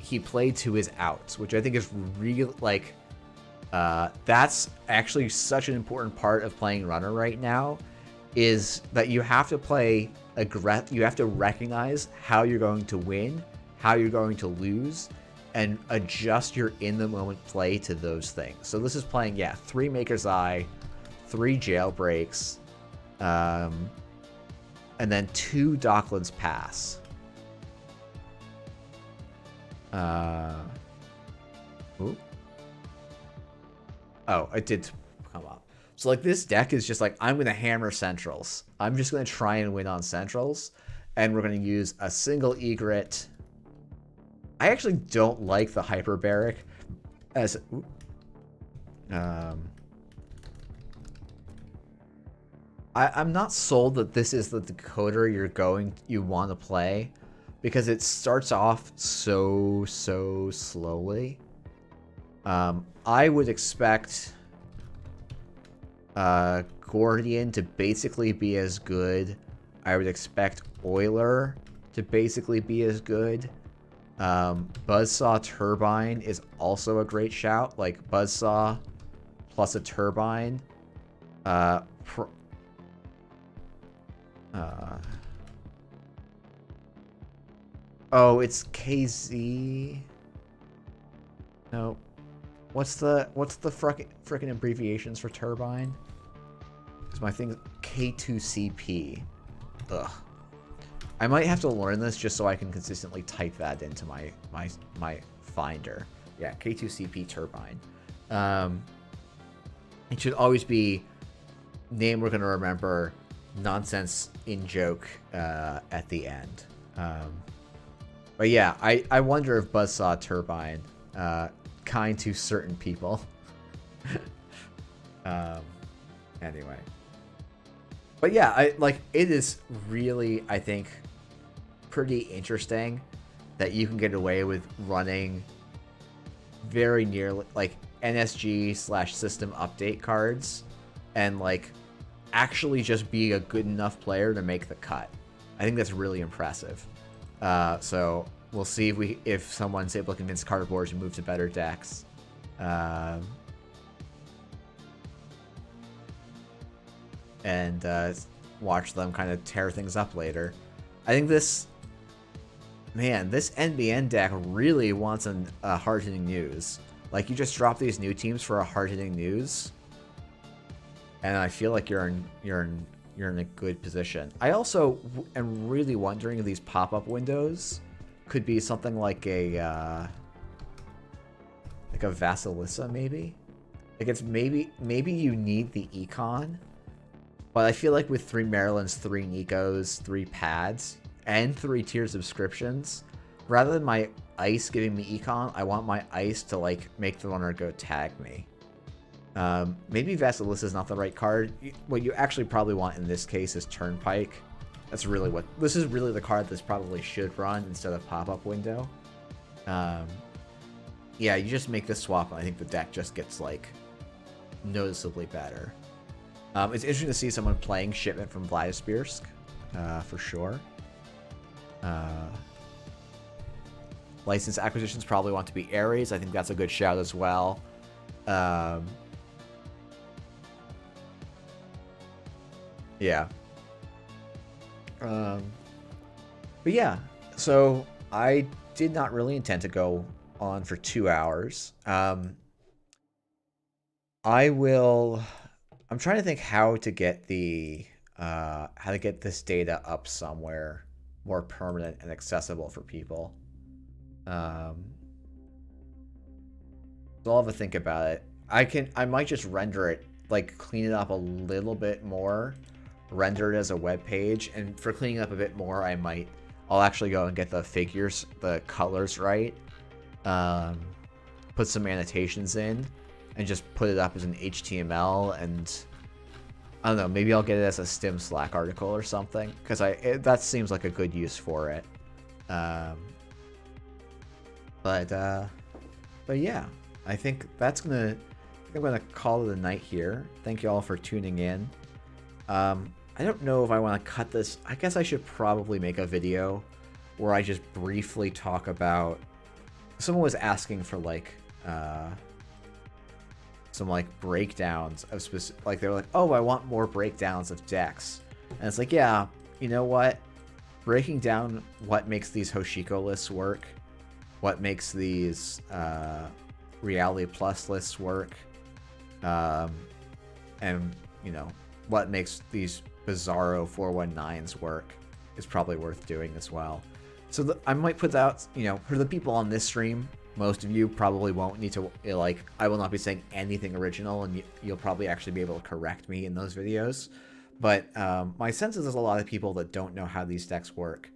he played to his outs, which I think is really, like, that's actually such an important part of playing runner right now, is that you have to play you have to recognize how you're going to win, how you're going to lose, and adjust your in-the-moment play to those things. So this is playing, yeah, 3 Maker's Eye, 3 Jailbreaks, and then 2 Docklands Pass. Ooh. Oh, it did come up. So like this deck is just like, I'm going to hammer centrals. I'm just going to try and win on centrals. And we're going to use a single egret. I actually don't like the hyperbaric as... I'm not sold that this is the decoder you want to play, because it starts off so slowly. I would expect Gordian to basically be as good. I would expect Euler to basically be as good. Buzzsaw Turbine is also a great shout. Like Buzzsaw plus a Turbine. Oh, it's KZ. No. What's the frickin' abbreviations for turbine? Because my thing K2CP. Ugh. I might have to learn this just so I can consistently type that into my finder. Yeah, K2CP turbine. It should always be name we're gonna remember, nonsense in joke at the end. But yeah, I wonder if Buzzsaw Turbine, kind to certain people. Anyway. But yeah, it is really, I think, pretty interesting that you can get away with running very nearly, like, NSG/system update cards and, like, actually just be a good enough player to make the cut. I think that's really impressive. So we'll see if someone's able to convince cardboard to move to better decks. And watch them kind of tear things up later. I think this NBN deck really wants a hard-hitting news. Like, you just drop these new teams for a hard-hitting news, and I feel like you're in a good position. I also am really wondering if these pop-up windows could be something like a Vasilissa, maybe. Like, it's maybe you need the econ, but I feel like with 3 Marylands, 3 Nikos, 3 pads, and 3 tier subscriptions, rather than my ice giving me econ, I want my ice to, like, make the runner go tag me. Maybe Vasilissa is not the right card. What you actually probably want in this case is Turnpike. This is really the card this probably should run instead of pop-up window. Yeah, you just make this swap, and I think the deck just gets, like, noticeably better. It's interesting to see someone playing Shipment from Vladismirsk, for sure. License acquisitions probably want to be Ares. I think that's a good shout as well. Yeah. But yeah, so I did not really intend to go on for 2 hours. I'm trying to think how to get this data up somewhere more permanent and accessible for people. So I'll have to think about it. I might just render it, like, clean it up a little bit more, render it as a web page, and for cleaning up a bit more, I'll actually go and get the figures, the colors right, put some annotations in, and just put it up as an HTML, and I don't know, maybe I'll get it as a Stim Slack article or something, because that seems like a good use for it. But yeah, I think I'm gonna call it a night here. Thank you all for tuning in. I don't know if I want to cut this. I guess I should probably make a video where I just briefly talk about... Someone was asking for, like, some, like, breakdowns of specific... Like, they were like, oh, I want more breakdowns of decks. And it's like, yeah, you know what? Breaking down what makes these Hoshiko lists work, what makes these Reality Plus lists work, and, you know, what makes these Bizarro 419s work is probably worth doing as well. So I might put out, you know, for the people on this stream, most of you probably won't need to, like, I will not be saying anything original, and you'll probably actually be able to correct me in those videos. But my sense is there's a lot of people that don't know how these decks work.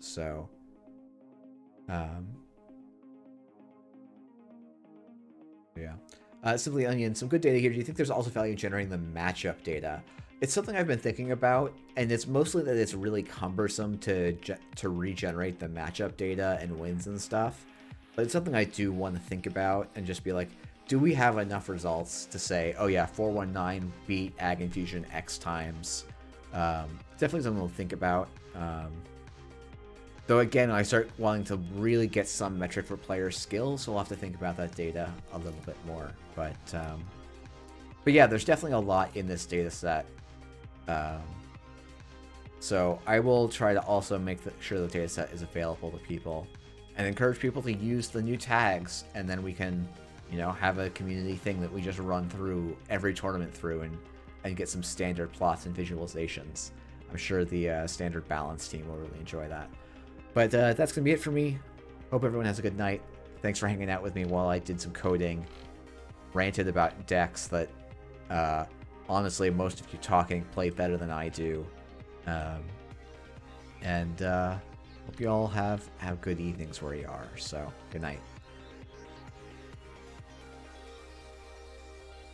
So... yeah. Simply Onion, some good data here. Do you think there's also value in generating the matchup data? It's something I've been thinking about, and it's mostly that it's really cumbersome to regenerate the matchup data and wins and stuff. But it's something I do want to think about and just be like, do we have enough results to say, oh yeah, 419 beat Ag Infusion X times? Definitely something to think about. Though again, I start wanting to really get some metric for player skill, so we'll have to think about that data a little bit more. But yeah, there's definitely a lot in this data set. So I will try to also make sure the data set is available to people and encourage people to use the new tags, and then we can, you know, have a community thing that we just run through every tournament through and get some standard plots and visualizations. I'm sure the standard balance team will really enjoy that. But that's going to be it for me. Hope everyone has a good night. Thanks for hanging out with me while I did some coding. Ranted about decks that, honestly, most of you talking play better than I do. And hope you all have good evenings where you are. So, good night.